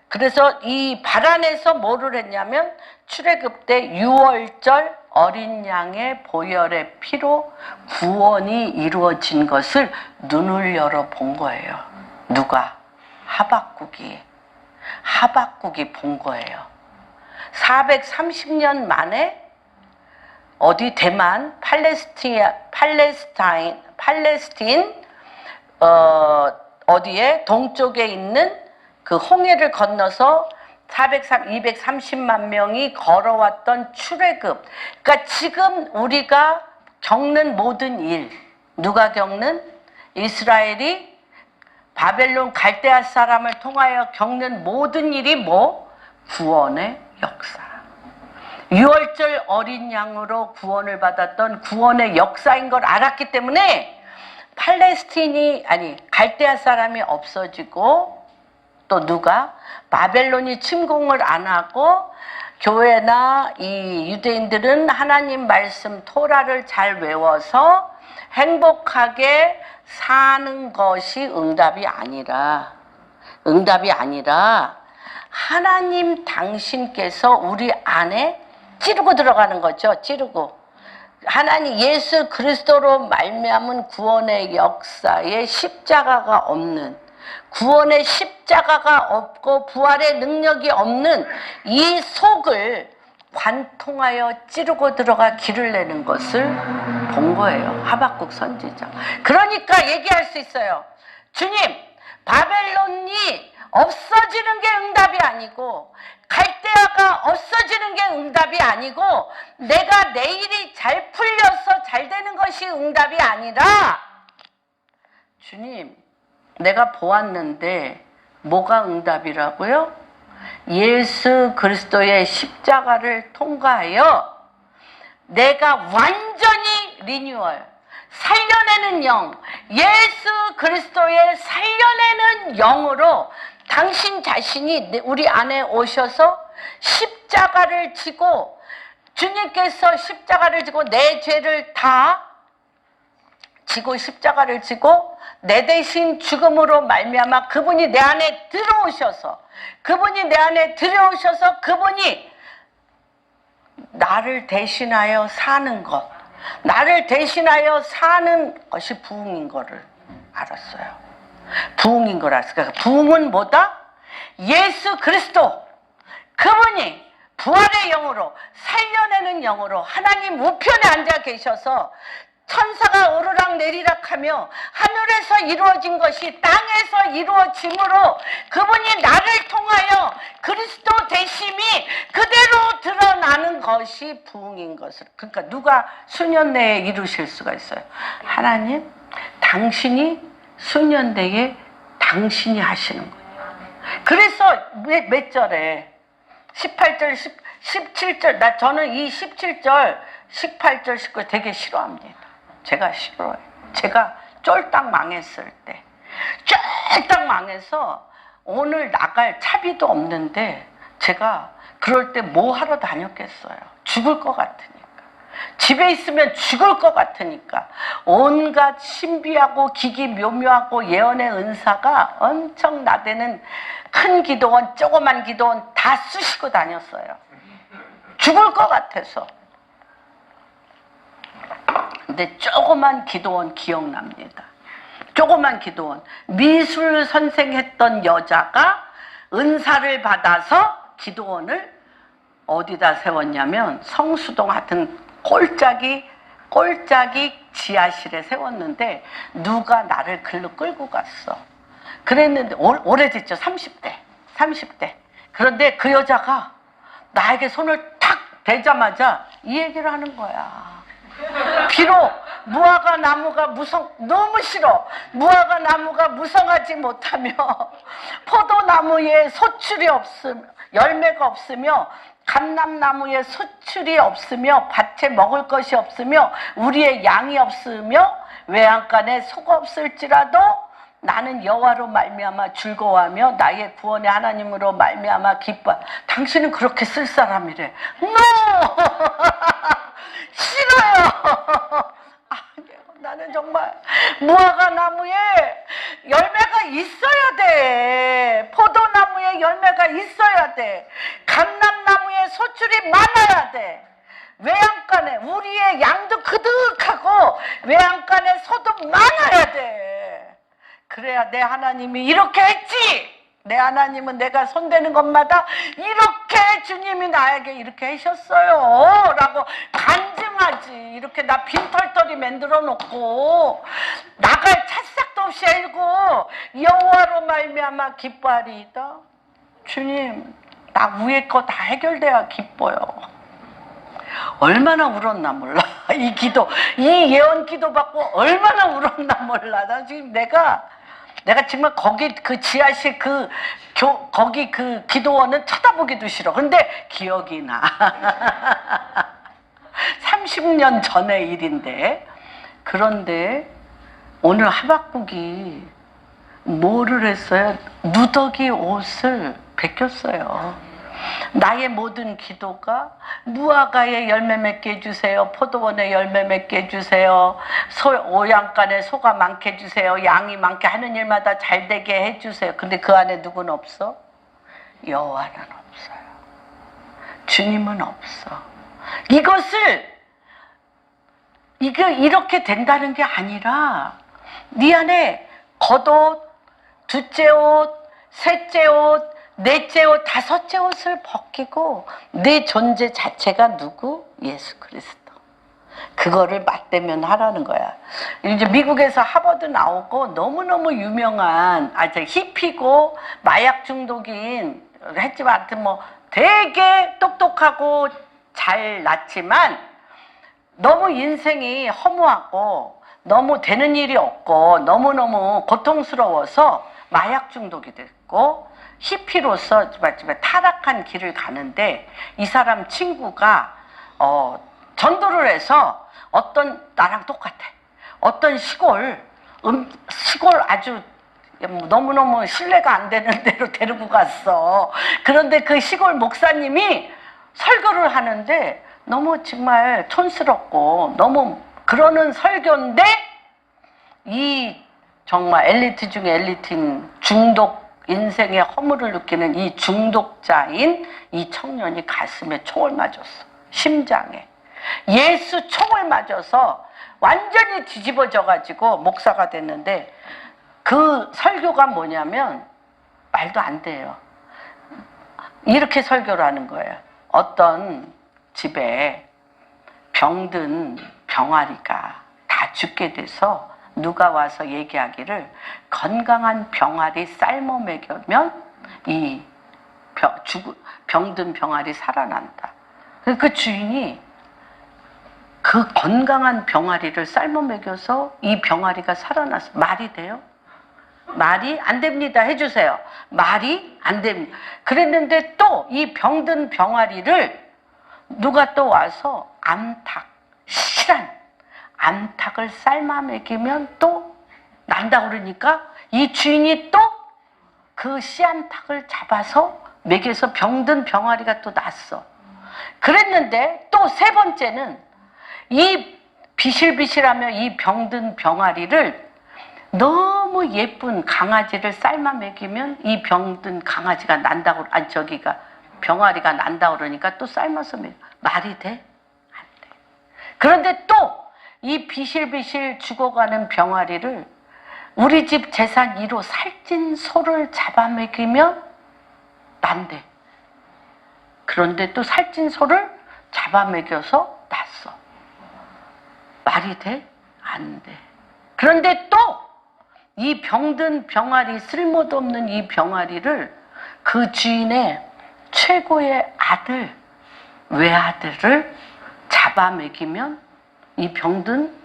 그래서 이 바란에서 뭐를 했냐면 출애굽 때 6월절 어린 양의 보혈의 피로 구원이 이루어진 것을 눈을 열어 본 거예요. 누가? 하박국이 본 거예요. 430년 만에 어디 대만, 팔레스타인 어디에 동쪽에 있는 그 홍해를 건너서 230만 명이 걸어왔던 출애굽. 그러니까 지금 우리가 겪는 모든 일, 누가 겪는? 이스라엘이 바벨론 갈대아 사람을 통하여 겪는 모든 일이 뭐? 구원의 역사. 유월절 어린 양으로 구원을 받았던 구원의 역사인 걸 알았기 때문에 갈대아 사람이 없어지고 또 누가? 바벨론이 침공을 안 하고 교회나 이 유대인들은 하나님 말씀 토라를 잘 외워서 행복하게 사는 것이 응답이 아니라 하나님 당신께서 우리 안에 찌르고 들어가는 거죠. 찌르고. 하나님 예수 그리스도로 말미암은 구원의 역사에 십자가가 없는, 구원의 십자가가 없고 부활의 능력이 없는 이 속을 관통하여 찌르고 들어가 길을 내는 것을 본 거예요. 하박국 선지자. 그러니까 얘기할 수 있어요. 주님, 바벨론이 없어지는 게 응답이 아니고 갈대아가 없어지는 게 응답이 아니고 내가 내 일이 잘 풀려서 잘 되는 것이 응답이 아니라 주님, 내가 보았는데 뭐가 응답이라고요? 예수 그리스도의 십자가를 통과하여 내가 완전히 리뉴얼, 살려내는 영, 예수 그리스도의 살려내는 영으로 당신 자신이 우리 안에 오셔서 십자가를 지고, 주님께서 십자가를 지고 내 죄를 다 지고 십자가를 지고 내 대신 죽음으로 말미암아 그분이 내 안에 들어오셔서 그분이 나를 대신하여 사는 것, 나를 대신하여 사는 것이 부흥인 거를 알았어요. 부흥인 걸 알았어요. 그러니까 부흥은 뭐다? 예수 그리스도, 그분이 부활의 영으로, 살려내는 영으로 하나님 우편에 앉아 계셔서 천사가 오르락 내리락 하며 하늘에서 이루어진 것이 땅에서 이루어짐으로 그분이 나를 통하여 그리스도 되심이 그대로 드러나는 것이 부흥인 것을. 그러니까 누가 수년 내에 이루실 수가 있어요? 하나님, 당신이 수년 내에 당신이 하시는 거예요. 그래서 몇 절에 18절, 17절, 저는 이 17절, 18절, 19절 되게 싫어합니다. 제가 싫어요. 제가 쫄딱 망했을 때, 쫄딱 망해서 오늘 나갈 차비도 없는데 제가 그럴 때 뭐 하러 다녔겠어요? 죽을 것 같으니까. 집에 있으면 죽을 것 같으니까 온갖 신비하고 기기묘묘하고 예언의 은사가 엄청 나대는 큰 기도원, 조그만 기도원 다 쑤시고 다녔어요. 죽을 것 같아서. 근데 조그만 기도원 기억납니다. 조그만 기도원. 미술 선생 했던 여자가 은사를 받아서 기도원을 어디다 세웠냐면 성수동 하여튼 꼴짝이 지하실에 세웠는데 누가 나를 글로 끌고 갔어. 그랬는데 오래됐죠. 30대. 그런데 그 여자가 나에게 손을 탁 대자마자 이 얘기를 하는 거야. 비록 무화과 나무가 너무 싫어. 무화과 나무가 무성하지 못하며 포도나무에 소출이 없으며 열매가 없으며 감람나무에 소출이 없으며 밭에 먹을 것이 없으며 우리의 양이 없으며 외양간에 소가 없을지라도 나는 여호와로 말미암아 즐거워하며 나의 구원의 하나님으로 말미암아 기뻐. 당신은 그렇게 쓸 사람이래. No! 싫어요. 나는 정말 무화과 나무에 열매가 있어야 돼. 포도나무에 열매가 있어야 돼. 감람나무에 소출이 많아야 돼. 외양간에 우리의 양도 그득하고 외양간에 소도 많아야 돼. 그래야 내 하나님이 이렇게 했지. 내 하나님은 내가 손대는 것마다 이렇게 주님이 나에게 이렇게 하셨어요 라고 간증하지. 이렇게 나 빈털터리 만들어 놓고 나갈 찰싹도 없이 알고 여호와로 말미암아 기뻐하리이다. 주님, 나 위에 거 다 해결돼야 기뻐요. 얼마나 울었나 몰라. 이 예언 기도 받고 얼마나 울었나 몰라. 나 지금 내가 내가 정말 거기 그 지하실 거기 그 기도원은 쳐다보기도 싫어. 근데 기억이 나. 30년 전의 일인데. 그런데 오늘 하박국이 뭐를 했어요? 누더기 옷을 벗겼어요. 나의 모든 기도가 무화과에 열매 맺게 해주세요. 포도원에 열매 맺게 해주세요. 오양간에 소가 많게 해주세요. 양이 많게 하는 일마다 잘 되게 해주세요. 근데 그 안에 누구는 없어? 여호와는 없어요. 주님은 없어. 이렇게 된다는 게 아니라 네 안에 겉옷, 둘째 옷, 셋째 옷, 넷째 옷, 다섯째 옷을 벗기고 내 존재 자체가 누구? 예수 그리스도. 그거를 맞대면 하라는 거야. 이제 미국에서 하버드 나오고 너무너무 유명한 아주 히피고 마약 중독인 했지만 하여튼 뭐 되게 똑똑하고 잘났지만 너무 인생이 허무하고 너무 되는 일이 없고 너무너무 고통스러워서 마약 중독이 됐고 히피로서 타락한 길을 가는데 이 사람 친구가 전도를 해서 나랑 똑같아. 어떤 시골 아주 너무너무 신뢰가 안 되는 데로 데리고 갔어. 그런데 그 시골 목사님이 설교를 하는데 너무 정말 촌스럽고 너무 그러는 설교인데 이 정말 엘리트 중에 엘리트인 인생의 허물을 느끼는 이 중독자인 이 청년이 가슴에 총을 맞았어. 심장에. 예수 총을 맞아서 완전히 뒤집어져가지고 목사가 됐는데 그 설교가 뭐냐면 말도 안 돼요. 이렇게 설교를 하는 거예요. 어떤 집에 병든 병아리가 다 죽게 돼서 누가 와서 얘기하기를 건강한 병아리 삶아 먹이면 이 병든 병아리 살아난다. 그 주인이 그 건강한 병아리를 삶아 먹여서 이 병아리가 살아났어. 말이 돼요? 말이 안 됩니다. 해주세요. 말이 안 됩니다. 그랬는데 또 이 병든 병아리를 누가 또 와서 실한 암탉을 삶아 먹이면 또 난다 그러니까 이 주인이 또 그 씨암탉을 잡아서 먹여서 병든 병아리가 또 났어. 그랬는데 또 세 번째는 이 비실비실하며 이 병든 병아리를 너무 예쁜 강아지를 삶아 먹이면 이 병든 강아지가 난다고 병아리가 난다고 그러니까 또 삶아서 먹여. 말이 돼? 안 돼. 그런데 또 이 비실비실 죽어가는 병아리를 우리 집 재산 1호 살찐 소를 잡아 먹이면 난대. 그런데 또 살찐 소를 잡아 먹여서 났어. 말이 돼? 안 돼. 그런데 또 이 병든 병아리, 쓸모도 없는 이 병아리를 그 주인의 최고의 아들, 외아들을 잡아 먹이면 이 병든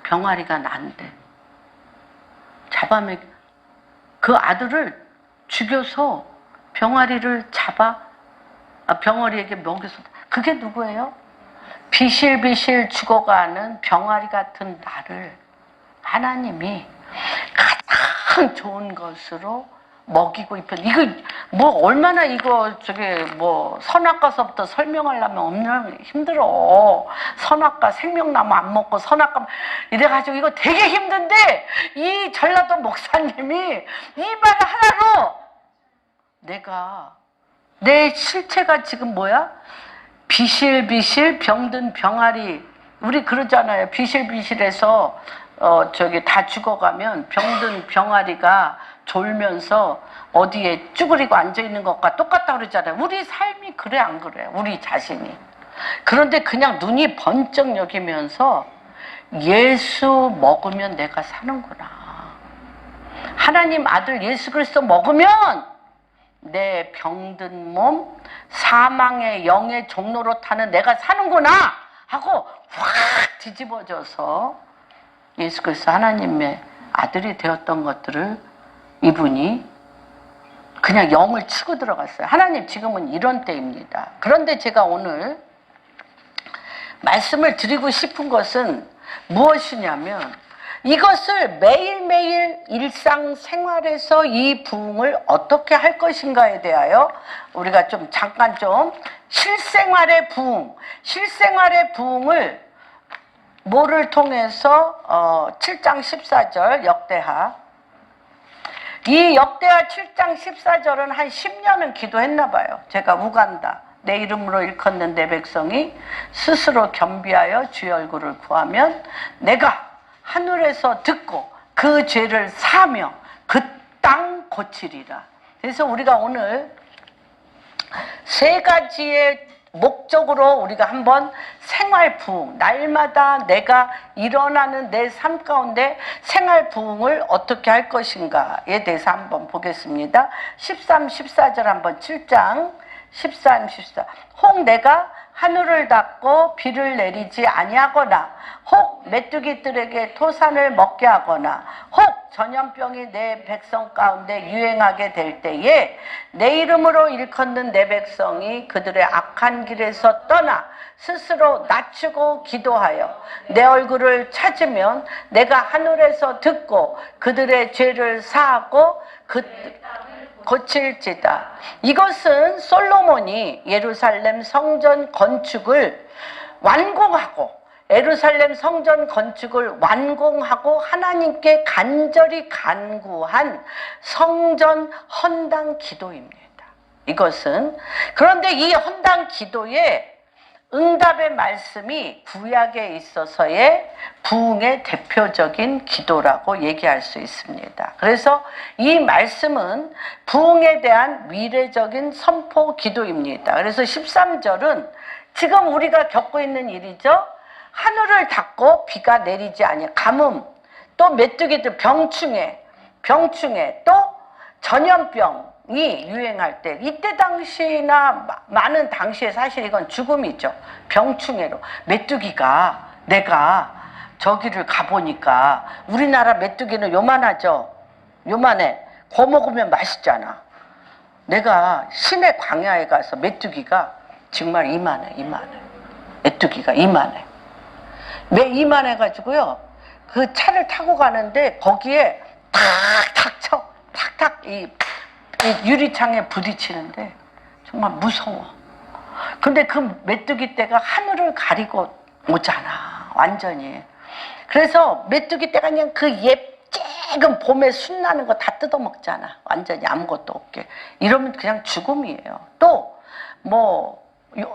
병아리가 난대. 그 아들을 죽여서 병아리를 병아리에게 먹여서. 그게 누구예요? 비실비실 죽어가는 병아리 같은 나를 하나님이 가장 좋은 것으로 먹이고 이거 얼마나 선악과서부터 설명하려면 엄청 힘들어. 선악과 생명나무 안 먹고 선악과 이래가지고 이거 되게 힘든데 이 전라도 목사님이 이 말 하나로 내 실체가 지금 뭐야? 비실비실 병든 병아리. 우리 그러잖아요. 비실비실해서 다 죽어가면 병든 병아리가 졸면서 어디에 쭈그리고 앉아있는 것과 똑같다 그러잖아요. 우리 삶이 그래 안 그래? 우리 자신이. 그런데 그냥 눈이 번쩍 여기면서 예수 먹으면 내가 사는구나. 하나님 아들 예수 그리스도 먹으면 내 병든 몸, 사망의 영의 종로로 타는 내가 사는구나 하고 확 뒤집어져서 예수 그리스도 하나님의 아들이 되었던 것들을 이분이 그냥 영을 치고 들어갔어요. 하나님, 지금은 이런 때입니다. 그런데 제가 오늘 말씀을 드리고 싶은 것은 무엇이냐면, 이것을 매일매일 일상생활에서 이 부흥을 어떻게 할 것인가에 대하여 우리가 좀 잠깐 좀 실생활의 부흥을 뭐를 통해서 7장 14절 역대하, 이 역대하 7장 14절은 한 10년은 기도했나 봐요. 제가 우간다, 내 이름으로 일컫는 내 백성이 스스로 겸비하여 주의 얼굴을 구하면 내가 하늘에서 듣고 그 죄를 사하며 그 땅 고치리라. 그래서 우리가 오늘 세 가지의 목적으로 우리가 한번 생활 부흥, 날마다 내가 일어나는 내 삶 가운데 생활 부흥을 어떻게 할 것인가에 대해서 한번 보겠습니다. 13, 14절 한번 7장 13, 14. 혹 내가 하늘을 닫고 비를 내리지 아니하거나, 혹 메뚜기들에게 토산을 먹게 하거나, 혹 전염병이 내 백성 가운데 유행하게 될 때에 내 이름으로 일컫는 내 백성이 그들의 악한 길에서 떠나 스스로 낮추고 기도하여 내 얼굴을 찾으면 내가 하늘에서 듣고 그들의 죄를 사하고 고칠지다. 이것은 솔로몬이 예루살렘 성전 건축을 완공하고, 예루살렘 성전 건축을 완공하고 하나님께 간절히 간구한 성전 헌당 기도입니다. 이것은, 그런데 이 헌당 기도에 응답의 말씀이 구약에 있어서의 부흥의 대표적인 기도라고 얘기할 수 있습니다. 그래서 이 말씀은 부흥에 대한 미래적인 선포 기도입니다. 그래서 13절은 지금 우리가 겪고 있는 일이죠. 하늘을 닫고 비가 내리지 아니하, 가뭄, 또 메뚜기들 병충해, 또 전염병이 유행할 때, 이때 당시나 많은 당시에 사실 이건 죽음이죠. 병충해로. 메뚜기가, 내가 저기를 가보니까 우리나라 메뚜기는 요만하죠. 요만해. 구워 먹으면 맛있잖아. 내가 시내 광야에 가서 메뚜기가 정말 이만해. 메뚜기가 이만해. 왜 이만해가지고요, 그 차를 타고 가는데 거기에 탁탁 쳐. 탁탁 이 유리창에 부딪히는데 정말 무서워. 근데 그 메뚜기 떼가 하늘을 가리고 오잖아, 완전히. 그래서 메뚜기 떼가 그냥 그 쬐금 봄에 순나는 거 다 뜯어먹잖아, 완전히 아무것도 없게. 이러면 그냥 죽음이에요. 또 뭐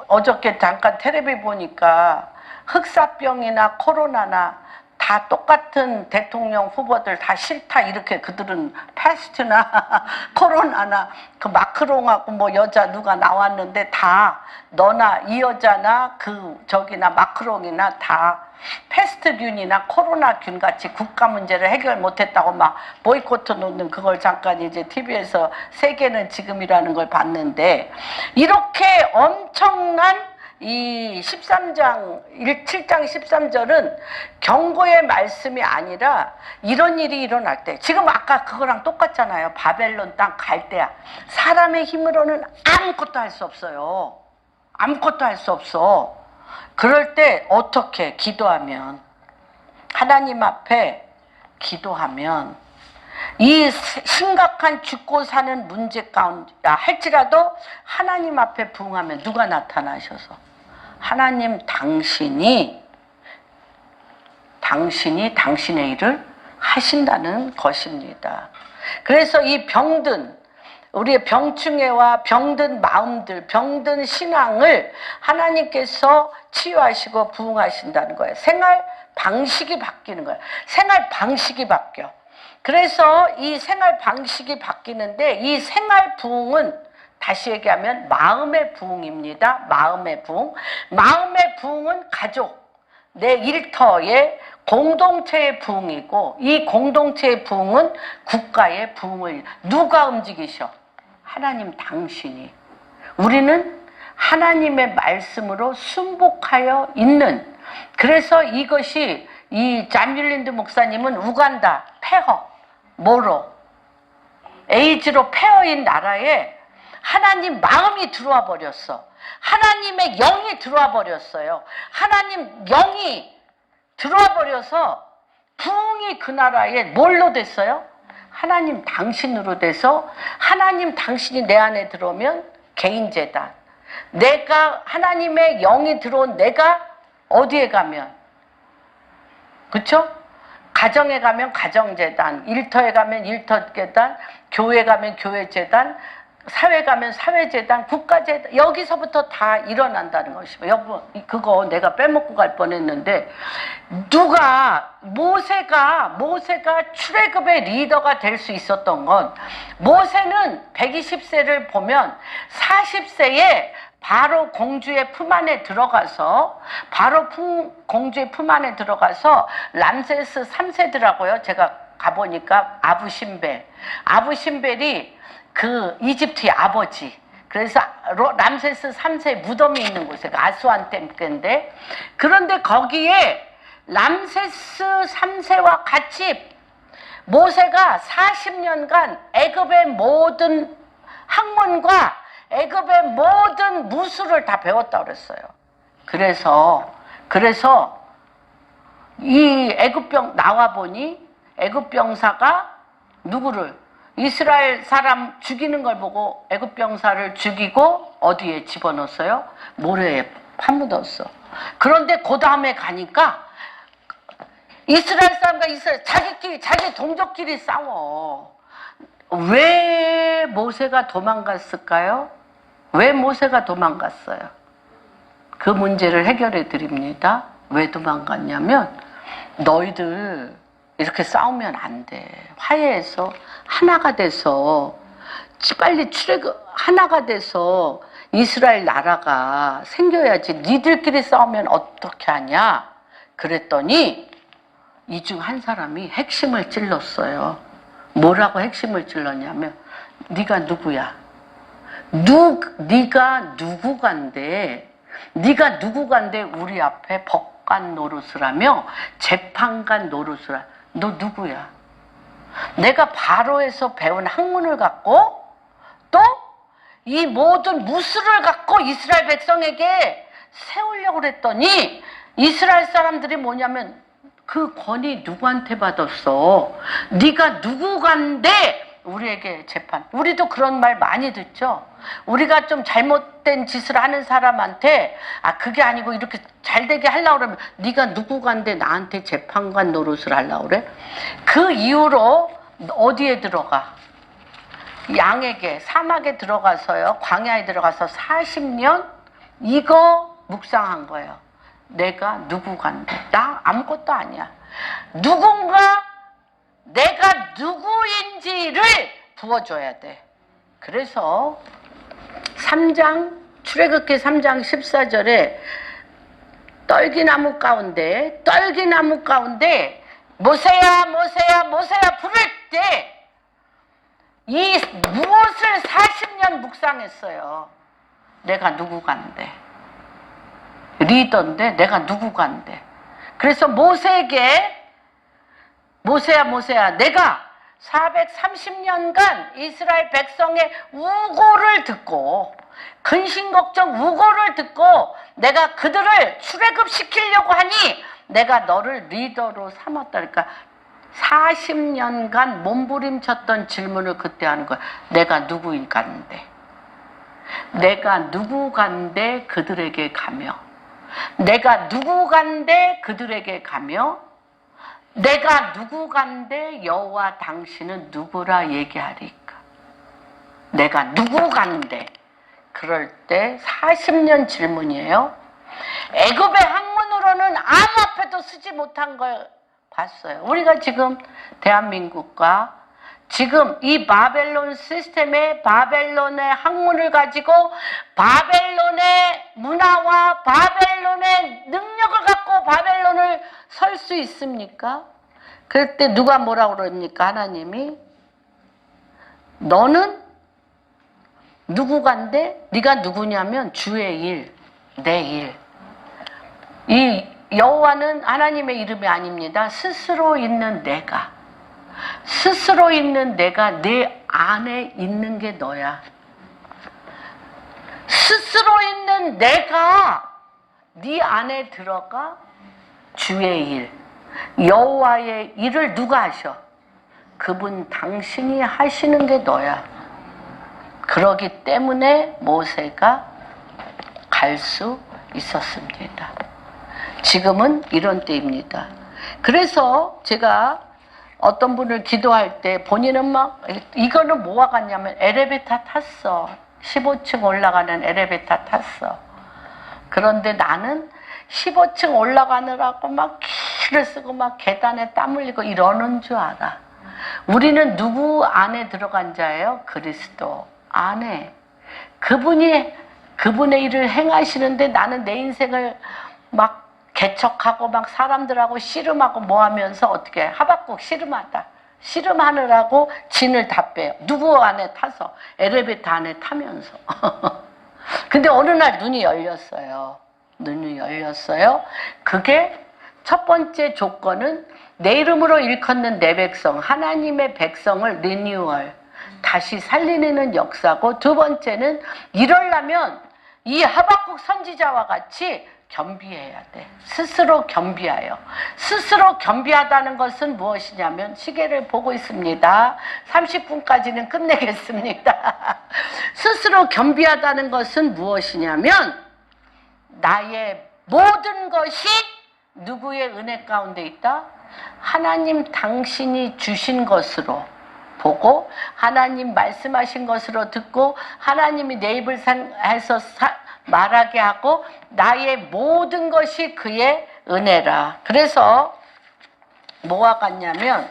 어저께 잠깐 텔레비 보니까 흑사병이나 코로나나 다 똑같은 대통령 후보들 다 싫다, 이렇게 그들은 패스트나 코로나나 그 마크롱하고 뭐 여자 누가 나왔는데 다 너나 이 여자나 그 저기나 마크롱이나 다 패스트균이나 코로나균 같이 국가 문제를 해결 못했다고 막 보이콧 놓는, 그걸 잠깐 이제 TV에서 세계는 지금이라는 걸 봤는데, 이렇게 엄청난 이 13장, 7장 13절은 경고의 말씀이 아니라 이런 일이 일어날 때, 지금 아까 그거랑 똑같잖아요. 바벨론 땅 갈 때야. 사람의 힘으로는 아무것도 할 수 없어요. 아무것도 할 수 없어. 그럴 때 어떻게 기도하면, 하나님 앞에 기도하면, 이 심각한 죽고 사는 문제 가운데 할지라도 하나님 앞에 부응하면 누가 나타나셔서 하나님, 당신이 당신의 일을 하신다는 것입니다. 그래서 이 병든, 우리의 병충해와 병든 마음들, 병든 신앙을 하나님께서 치유하시고 부응하신다는 거예요. 생활 방식이 바뀌는 거예요. 생활 방식이 바뀌어. 그래서 이 생활 방식이 바뀌는데, 이 생활 부흥은 다시 얘기하면 마음의 부흥입니다. 마음의 부흥. 마음의 부흥은 가족, 내 일터의 공동체의 부흥이고, 이 공동체의 부흥은 국가의 부흥을 누가 움직이셔? 하나님, 당신이. 우리는 하나님의 말씀으로 순복하여 있는, 그래서 이것이 이 잔 율린드 목사님은 우간다, 폐허, 뭐로? 에이즈로 패어인 나라에 하나님 마음이 들어와 버렸어. 하나님의 영이 들어와 버렸어요. 하나님 영이 들어와 버려서 부흥이 그 나라에 뭘로 됐어요? 하나님 당신으로 돼서 하나님 당신이 내 안에 들어오면 개인재단, 내가 하나님의 영이 들어온 내가 어디에 가면, 그쵸? 가정에 가면 가정재단, 일터에 가면 일터재단, 교회 가면 교회재단, 사회 가면 사회재단, 국가재단, 여기서부터 다 일어난다는 것이고, 여러분 그거 내가 빼먹고 갈 뻔했는데, 누가 모세가 출애굽의 리더가 될 수 있었던 건, 모세는 120세를 보면 40세에 바로 공주의 품 안에 들어가서 공주의 품 안에 들어가서 람세스 3세더라고요. 제가 가보니까 아부신벨이 그 이집트의 아버지. 그래서 람세스 3세 무덤이 있는 곳에 아수안 댐인데, 그런데 거기에 람세스 3세와 같이 모세가 40년간 애굽의 모든 학문과 애굽의 모든 무술을 다 배웠다고 그랬어요. 그래서 이 애굽병 나와 보니 애굽 병사가 누구를, 이스라엘 사람 죽이는 걸 보고 애굽 병사를 죽이고 어디에 집어넣었어요? 모래에 파묻었어. 그런데 그 다음에 가니까 이스라엘 사람과 자기 동족끼리 싸워. 왜 모세가 도망갔을까요? 왜 모세가 도망갔어요? 그 문제를 해결해 드립니다. 왜 도망갔냐면, 너희들 이렇게 싸우면 안 돼. 화해해서 하나가 돼서 빨리 하나가 돼서 이스라엘 나라가 생겨야지. 니들끼리 싸우면 어떻게 하냐? 그랬더니 이 중 한 사람이 핵심을 찔렀어요. 뭐라고 핵심을 찔렀냐면, 네가 누구야? 네가 누구간데 우리 앞에 법관 노릇을 하며 재판관 노릇을 하며, 너 누구야? 내가 바로에서 배운 학문을 갖고 또 이 모든 무술을 갖고 이스라엘 백성에게 세우려고 그랬더니, 이스라엘 사람들이 뭐냐면, 그 권위 누구한테 받았어? 네가 누구간데 우리에게 재판. 우리도 그런 말 많이 듣죠. 우리가 좀 잘못된 짓을 하는 사람한테, 그게 아니고 이렇게 잘되게 하려고 그러면, 네가 누구간데 나한테 재판관 노릇을 하려고 그래? 그 이후로 어디에 들어가? 양에게, 사막에 들어가서요, 광야에 들어가서 40년 이거 묵상한 거예요. 내가 누구간데, 나 아무것도 아니야. 누군가 내가 누구인지를 부어줘야 돼. 그래서 출애굽기 3장 14절에 떨기나무 가운데 모세야 부를 때 이 무엇을 40년 묵상했어요. 내가 누구간데, 리더인데 내가 누구간데. 그래서 모세에게, 모세야 내가 430년간 이스라엘 백성의 우고를 듣고, 근심걱정 우고를 듣고 내가 그들을 출애굽시키려고 하니 내가 너를 리더로 삼았다. 그러니까 40년간 몸부림쳤던 질문을 그때 하는 거야. 내가 누구인간데, 내가 누구간데 그들에게 가며, 내가 누구간데 그들에게 가며, 내가 누구간데 여호와 당신은 누구라 얘기하리까. 내가 누구간데. 그럴 때 40년 질문이에요. 애굽의 학문으로는 아무 앞에도 쓰지 못한 걸 봤어요. 우리가 지금 대한민국과 지금 이 바벨론 시스템의 바벨론의 학문을 가지고 바벨론의 문화와 바벨론의 능력을 갖고 바벨론을 설 수 있습니까? 그럴 때 누가 뭐라고 그럽니까? 하나님이, 너는 누구간데, 네가 누구냐면 주의 일, 내 일. 이 여호와는 하나님의 이름이 아닙니다. 스스로 있는 내가. 스스로 있는 내가 내 안에 있는 게 너야. 스스로 있는 내가 네 안에 들어가 주의 일, 여호와의 일을 누가 하셔? 그분 당신이 하시는 게 너야. 그러기 때문에 모세가 갈 수 있었습니다. 지금은 이런 때입니다. 그래서 제가 어떤 분을 기도할 때 본인은 막 이거는 뭐와 같냐면 엘리베이터 탔어. 15층 올라가는 엘리베이터 탔어. 그런데 나는 15층 올라가느라고 막 기를 쓰고 막 계단에 땀 흘리고 이러는 줄 알아. 우리는 누구 안에 들어간 자예요? 그리스도 안에. 그분의 일을 행하시는데 나는 내 인생을 막 개척하고 막 사람들하고 씨름하고 뭐 하면서 어떻게 하박국 씨름하다. 씨름하느라고 진을 다 빼요. 누구 안에 타서 엘리베이터 안에 타면서. 근데 어느 날 눈이 열렸어요. 눈이 열렸어요. 그게 첫 번째 조건은 내 이름으로 일컫는 내 백성, 하나님의 백성을 리뉴얼, 다시 살리는 역사고, 두 번째는 이러려면 이 하박국 선지자와 같이 겸비해야 돼. 스스로 겸비하여. 스스로 겸비하다는 것은 무엇이냐면, 시계를 보고 있습니다. 30분까지는 끝내겠습니다. 스스로 겸비하다는 것은 무엇이냐면, 나의 모든 것이 누구의 은혜 가운데 있다? 하나님 당신이 주신 것으로 보고, 하나님 말씀하신 것으로 듣고, 하나님이 내 입을 해서 말하게 하고, 나의 모든 것이 그의 은혜라. 그래서 뭐와 같냐면,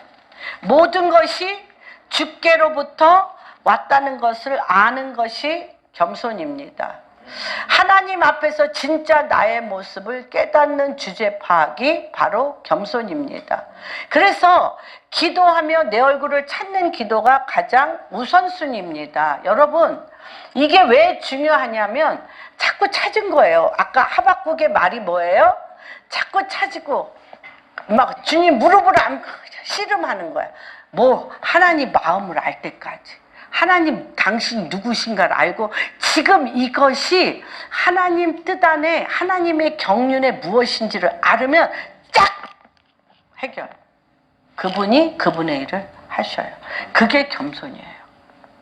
모든 것이 주께로부터 왔다는 것을 아는 것이 겸손입니다. 하나님 앞에서 진짜 나의 모습을 깨닫는 주제 파악이 바로 겸손입니다. 그래서 기도하며 내 얼굴을 찾는 기도가 가장 우선순위입니다. 여러분, 이게 왜 중요하냐면 자꾸 찾은 거예요. 아까 하박국의 말이 뭐예요? 자꾸 찾고 막 주님 무릎을 안고 씨름하는 거야. 뭐 하나님 마음을 알 때까지. 하나님 당신이 누구신가를 알고, 지금 이것이 하나님 뜻 안에 하나님의 경륜에 무엇인지를 알으면 쫙 해결. 그분이 그분의 일을 하셔요. 그게 겸손이에요.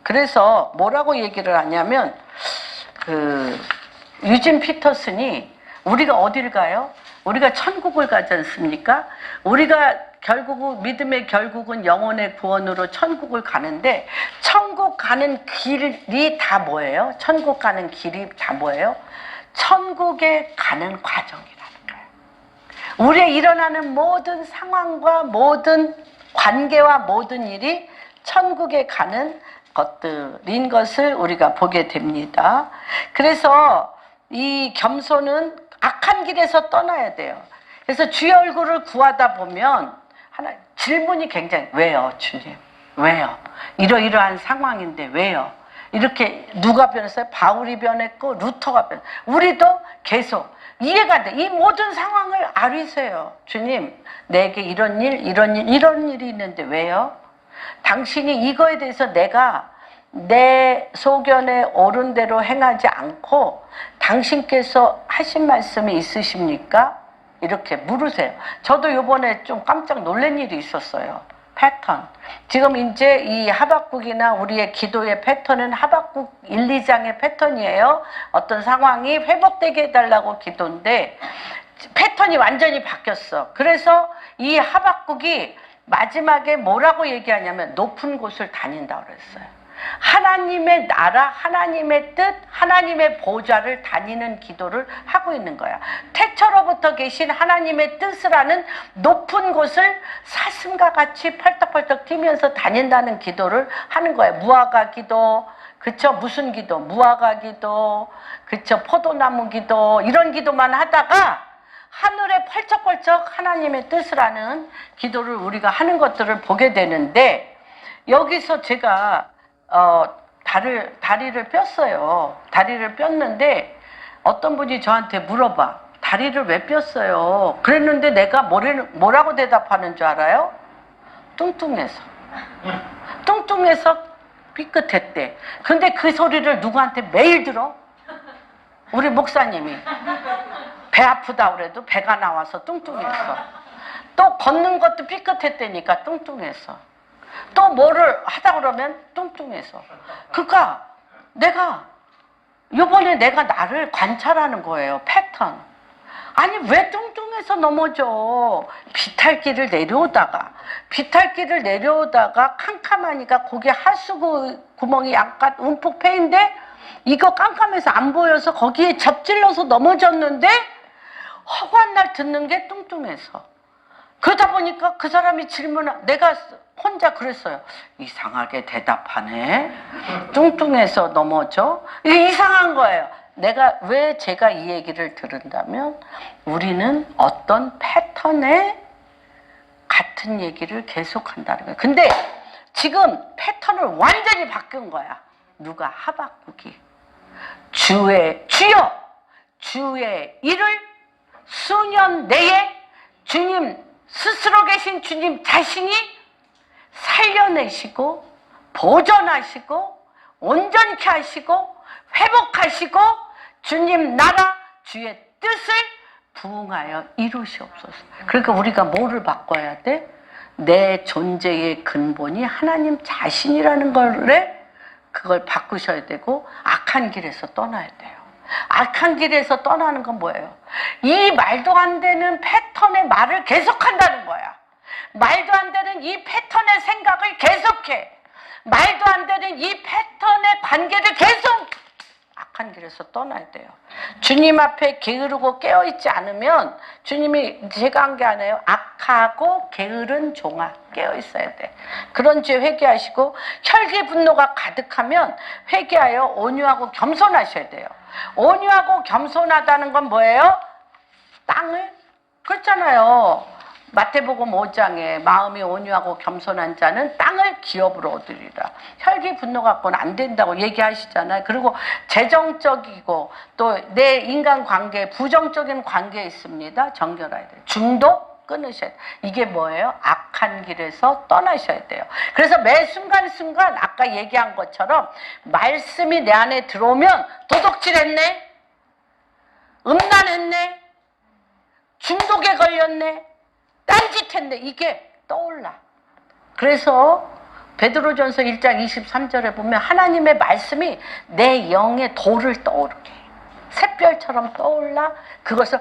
그래서 뭐라고 얘기를 하냐면, 유진 피터슨이 우리가 어디를 가요? 우리가 천국을 가지 않습니까? 우리가 결국은 믿음의 결국은 영혼의 구원으로 천국을 가는데, 천국 가는 길이 다 뭐예요? 천국 가는 길이 다 뭐예요? 천국에 가는 과정이라는 거예요. 우리의 일어나는 모든 상황과 모든 관계와 모든 일이 천국에 가는 것들인 것을 우리가 보게 됩니다. 그래서 이 겸손은 악한 길에서 떠나야 돼요. 그래서 주의 얼굴을 구하다 보면 하나 질문이 굉장히, 왜요 주님? 왜요? 이러이러한 상황인데 왜요? 이렇게 누가 변했어요? 바울이 변했고 루터가 변했어요. 우리도 계속 이해가 돼. 이 모든 상황을 아리세요. 주님, 내게 이런 일이 있는데 왜요? 당신이 이거에 대해서 내가 내 소견에 옳은 대로 행하지 않고 당신께서 하신 말씀이 있으십니까? 이렇게 물으세요. 저도 이번에 좀 깜짝 놀란 일이 있었어요. 패턴. 지금 이제 이 하박국이나 우리의 기도의 패턴은 하박국 1, 2장의 패턴이에요. 어떤 상황이 회복되게 해달라고 기도인데 패턴이 완전히 바뀌었어. 그래서 이 하박국이 마지막에 뭐라고 얘기하냐면 높은 곳을 다닌다고 그랬어요. 하나님의 나라, 하나님의 뜻, 하나님의 보좌를 다니는 기도를 하고 있는 거야. 태초로부터 계신 하나님의 뜻을 아는 높은 곳을 사슴과 같이 펄떡펄떡 뛰면서 다닌다는 기도를 하는 거예요. 무화과 기도, 그쵸? 무슨 기도? 무화과 기도, 그쵸? 포도나무 기도, 이런 기도만 하다가 하늘에 펄쩍펄쩍 하나님의 뜻을 아는 기도를 우리가 하는 것들을 보게 되는데, 여기서 제가 다리를 뺐어요. 다리를 뺐는데 어떤 분이 저한테 물어봐. 다리를 왜 뺐어요? 그랬는데 내가 뭐라고 대답하는 줄 알아요? 뚱뚱해서. 뚱뚱해서 삐끗했대. 근데 그 소리를 누구한테 매일 들어? 우리 목사님이. 배 아프다 그래도 배가 나와서 뚱뚱해서. 또 걷는 것도 삐끗했다니까 뚱뚱해서. 또 뭐를 하다 그러면 뚱뚱해서. 그러니까 요번에 내가 나를 관찰하는 거예요. 패턴. 아니 왜 뚱뚱해서 넘어져? 비탈길을 내려오다가 캄캄하니까 거기 하수 구멍이 약간 움푹 패인데 이거 깜깜해서 안 보여서 거기에 접질러서 넘어졌는데 허구한 날 듣는 게 뚱뚱해서. 그러다 보니까 그 사람이 내가 혼자 그랬어요. 이상하게 대답하네. 뚱뚱해서 넘어져? 이게 이상한 거예요. 제가 이 얘기를 들은다면 우리는 어떤 패턴에 같은 얘기를 계속한다는 거예요. 근데 지금 패턴을 완전히 바꾼 거야. 누가? 하박국이. 주여 주의 일을 수년 내에 주님 스스로 계신 주님 자신이 살려내시고 보존하시고 온전케 하시고 회복하시고 주님 나라 주의 뜻을 부응하여 이루시옵소서. 그러니까 우리가 뭐를 바꿔야 돼? 내 존재의 근본이 하나님 자신이라는 그걸 바꾸셔야 되고 악한 길에서 떠나야 돼요. 악한 길에서 떠나는 건 뭐예요? 이 말도 안 되는 패턴의 말을 계속한다는 거야. 말도 안 되는 이 패턴의 생각을 계속해. 말도 안 되는 이 패턴의 관계를 계속 악한 길에서 떠나야 돼요. 주님 앞에 게으르고 깨어있지 않으면 주님이 제가 한 게 아니에요. 악하고 게으른 종아 깨어있어야 돼. 그런 죄 회개하시고 혈기 분노가 가득하면 회개하여 온유하고 겸손하셔야 돼요. 온유하고 겸손하다는 건 뭐예요? 땅을 그렇잖아요. 마태복음 5장에 마음이 온유하고 겸손한 자는 땅을 기업으로 얻으리라. 혈기 분노 갖고는 안 된다고 얘기하시잖아요. 그리고 재정적이고 또 내 인간관계 부정적인 관계에 있습니다. 정결해야 돼요. 중독 끊으셔야 돼요. 이게 뭐예요? 악한 길에서 떠나셔야 돼요. 그래서 매 순간순간 아까 얘기한 것처럼 말씀이 내 안에 들어오면 도둑질했네, 음란했네, 중독에 걸렸네, 딴짓했네, 이게 떠올라. 그래서 베드로전서 1장 23절에 보면 하나님의 말씀이 내 영의 돌을 떠오르게 해요. 샛별처럼 떠올라 그것을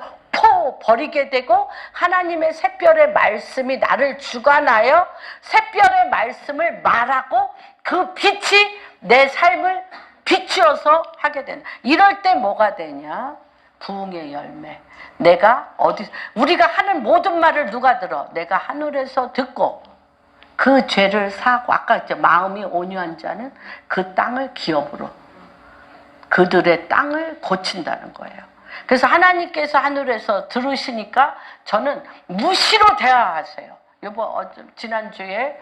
버리게 되고 하나님의 샛별의 말씀이 나를 주관하여 샛별의 말씀을 말하고 그 빛이 내 삶을 비추어서 하게 되는. 이럴 때 뭐가 되냐? 부흥의 열매. 우리가 하는 모든 말을 누가 들어? 내가 하늘에서 듣고 그 죄를 사고, 아까 했죠. 마음이 온유한 자는 그 땅을 기업으로, 그들의 땅을 고친다는 거예요. 그래서 하나님께서 하늘에서 들으시니까 저는 무시로 대화하세요. 지난주에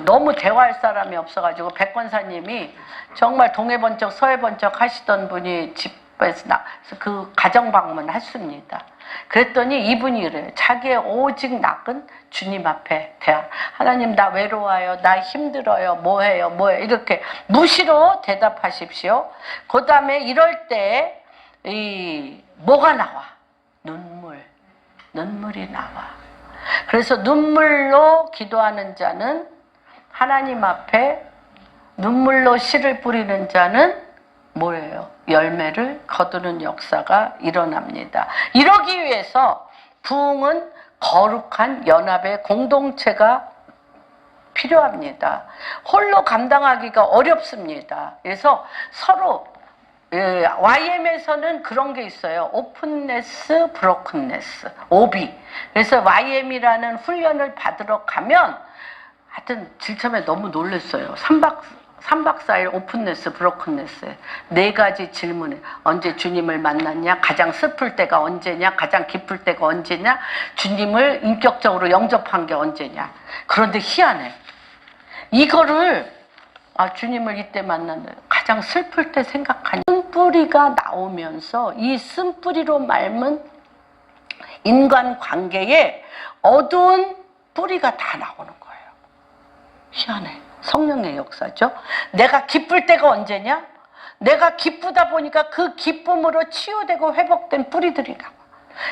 너무 대화할 사람이 없어가지고 백권사님이 정말 동해번쩍 서해번쩍 하시던 분이 집에서 그 가정 방문 했습니다. 그랬더니 이분이 이래요. 자기의 오직 낙은 주님 앞에 하나님 나 외로워요, 나 힘들어요, 뭐해요 이렇게 무시로 대답하십시오. 그 다음에 이럴 때 뭐가 나와? 눈물이 나와. 그래서 눈물로 기도하는 자는 하나님 앞에 눈물로 씨를 뿌리는 자는 뭐예요? 열매를 거두는 역사가 일어납니다. 이러기 위해서 부흥은 거룩한 연합의 공동체가 필요합니다. 홀로 감당하기가 어렵습니다. 그래서 서로 YM에서는 그런 게 있어요. 오픈네스, 브로큰네스, 오비. 그래서 YM이라는 훈련을 받으러 가면 하여튼 제일 처음에 너무 놀랐어요. 3박 4일 오픈네스, 브로큰네스 4가지 질문에 언제 주님을 만났냐? 가장 슬플 때가 언제냐? 가장 기쁠 때가 언제냐? 주님을 인격적으로 영접한 게 언제냐? 그런데 희한해. 이거를 주님을 이때 만났는데 가장 슬플 때 생각하니 쓴뿌리가 나오면서 이 쓴뿌리로 말면 인간관계에 어두운 뿌리가 다 나오는 거예요. 희한해. 성령의 역사죠. 내가 기쁠 때가 언제냐? 내가 기쁘다 보니까 그 기쁨으로 치유되고 회복된 뿌리들이 나와.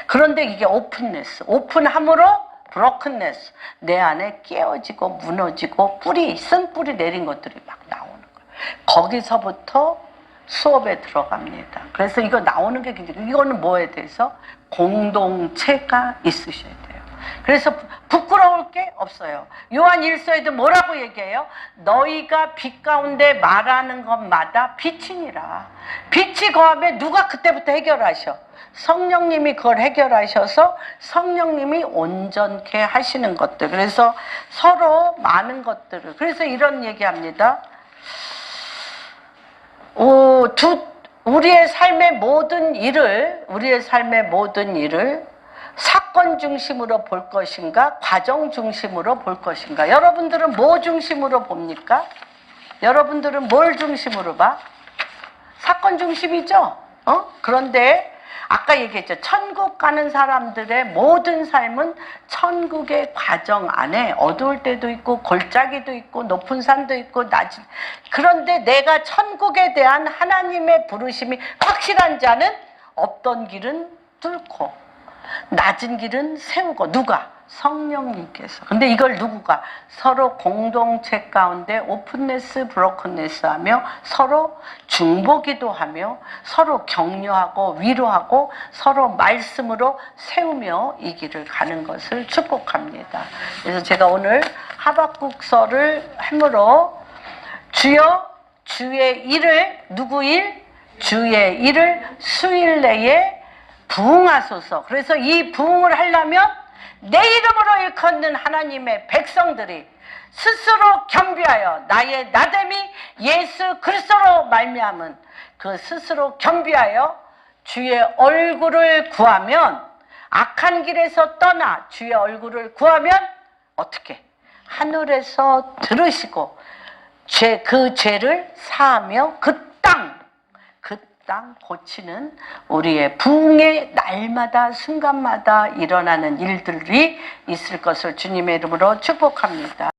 그런데 이게 오픈네스, 오픈함으로 브로큰네스, 내 안에 깨어지고 무너지고 뿌리, 쓴뿌리 내린 것들이 막 나오는 거예요. 거기서부터 수업에 들어갑니다. 그래서 이거 나오는 게 굉장히, 이거는 뭐에 대해서? 공동체가 있으셔야 돼요. 그래서 부끄러울 게 없어요. 요한 1서에도 뭐라고 얘기해요? 너희가 빛 가운데 말하는 것마다 빛이니라. 빛이 거하면 누가 그때부터 해결하셔? 성령님이 그걸 해결하셔서 성령님이 온전케 하시는 것들. 그래서 서로 많은 것들을, 그래서 이런 얘기합니다. 우리의 삶의 모든 일을 사건 중심으로 볼 것인가, 과정 중심으로 볼 것인가? 여러분들은 뭐 중심으로 봅니까? 여러분들은 뭘 중심으로 봐? 사건 중심이죠? 그런데 아까 얘기했죠. 천국 가는 사람들의 모든 삶은 천국의 과정 안에 어두울 때도 있고 골짜기도 있고 높은 산도 있고 낮은, 그런데 내가 천국에 대한 하나님의 부르심이 확실한 자는 없던 길은 뚫고 낮은 길은 세우고. 누가? 성령님께서. 근데 이걸 누구가? 서로 공동체 가운데 오픈네스, 브로큰네스 하며 서로 중보기도 하며 서로 격려하고 위로하고 서로 말씀으로 세우며 이 길을 가는 것을 축복합니다. 그래서 제가 오늘 하박국서를 함으로 주여 주의 일을, 누구 일? 주의 일을 수일 내에 부응하소서. 그래서 이 부응을 하려면 내 이름으로 일컫는 하나님의 백성들이 스스로 겸비하여 나의 나됨이 예수 그리스도로 말미암은 그 스스로 겸비하여 주의 얼굴을 구하면, 악한 길에서 떠나 주의 얼굴을 구하면 어떻게? 하늘에서 들으시고 그 죄를 사하며 그 땅 고치는 우리의 부흥의 날마다 순간마다 일어나는 일들이 있을 것을 주님의 이름으로 축복합니다.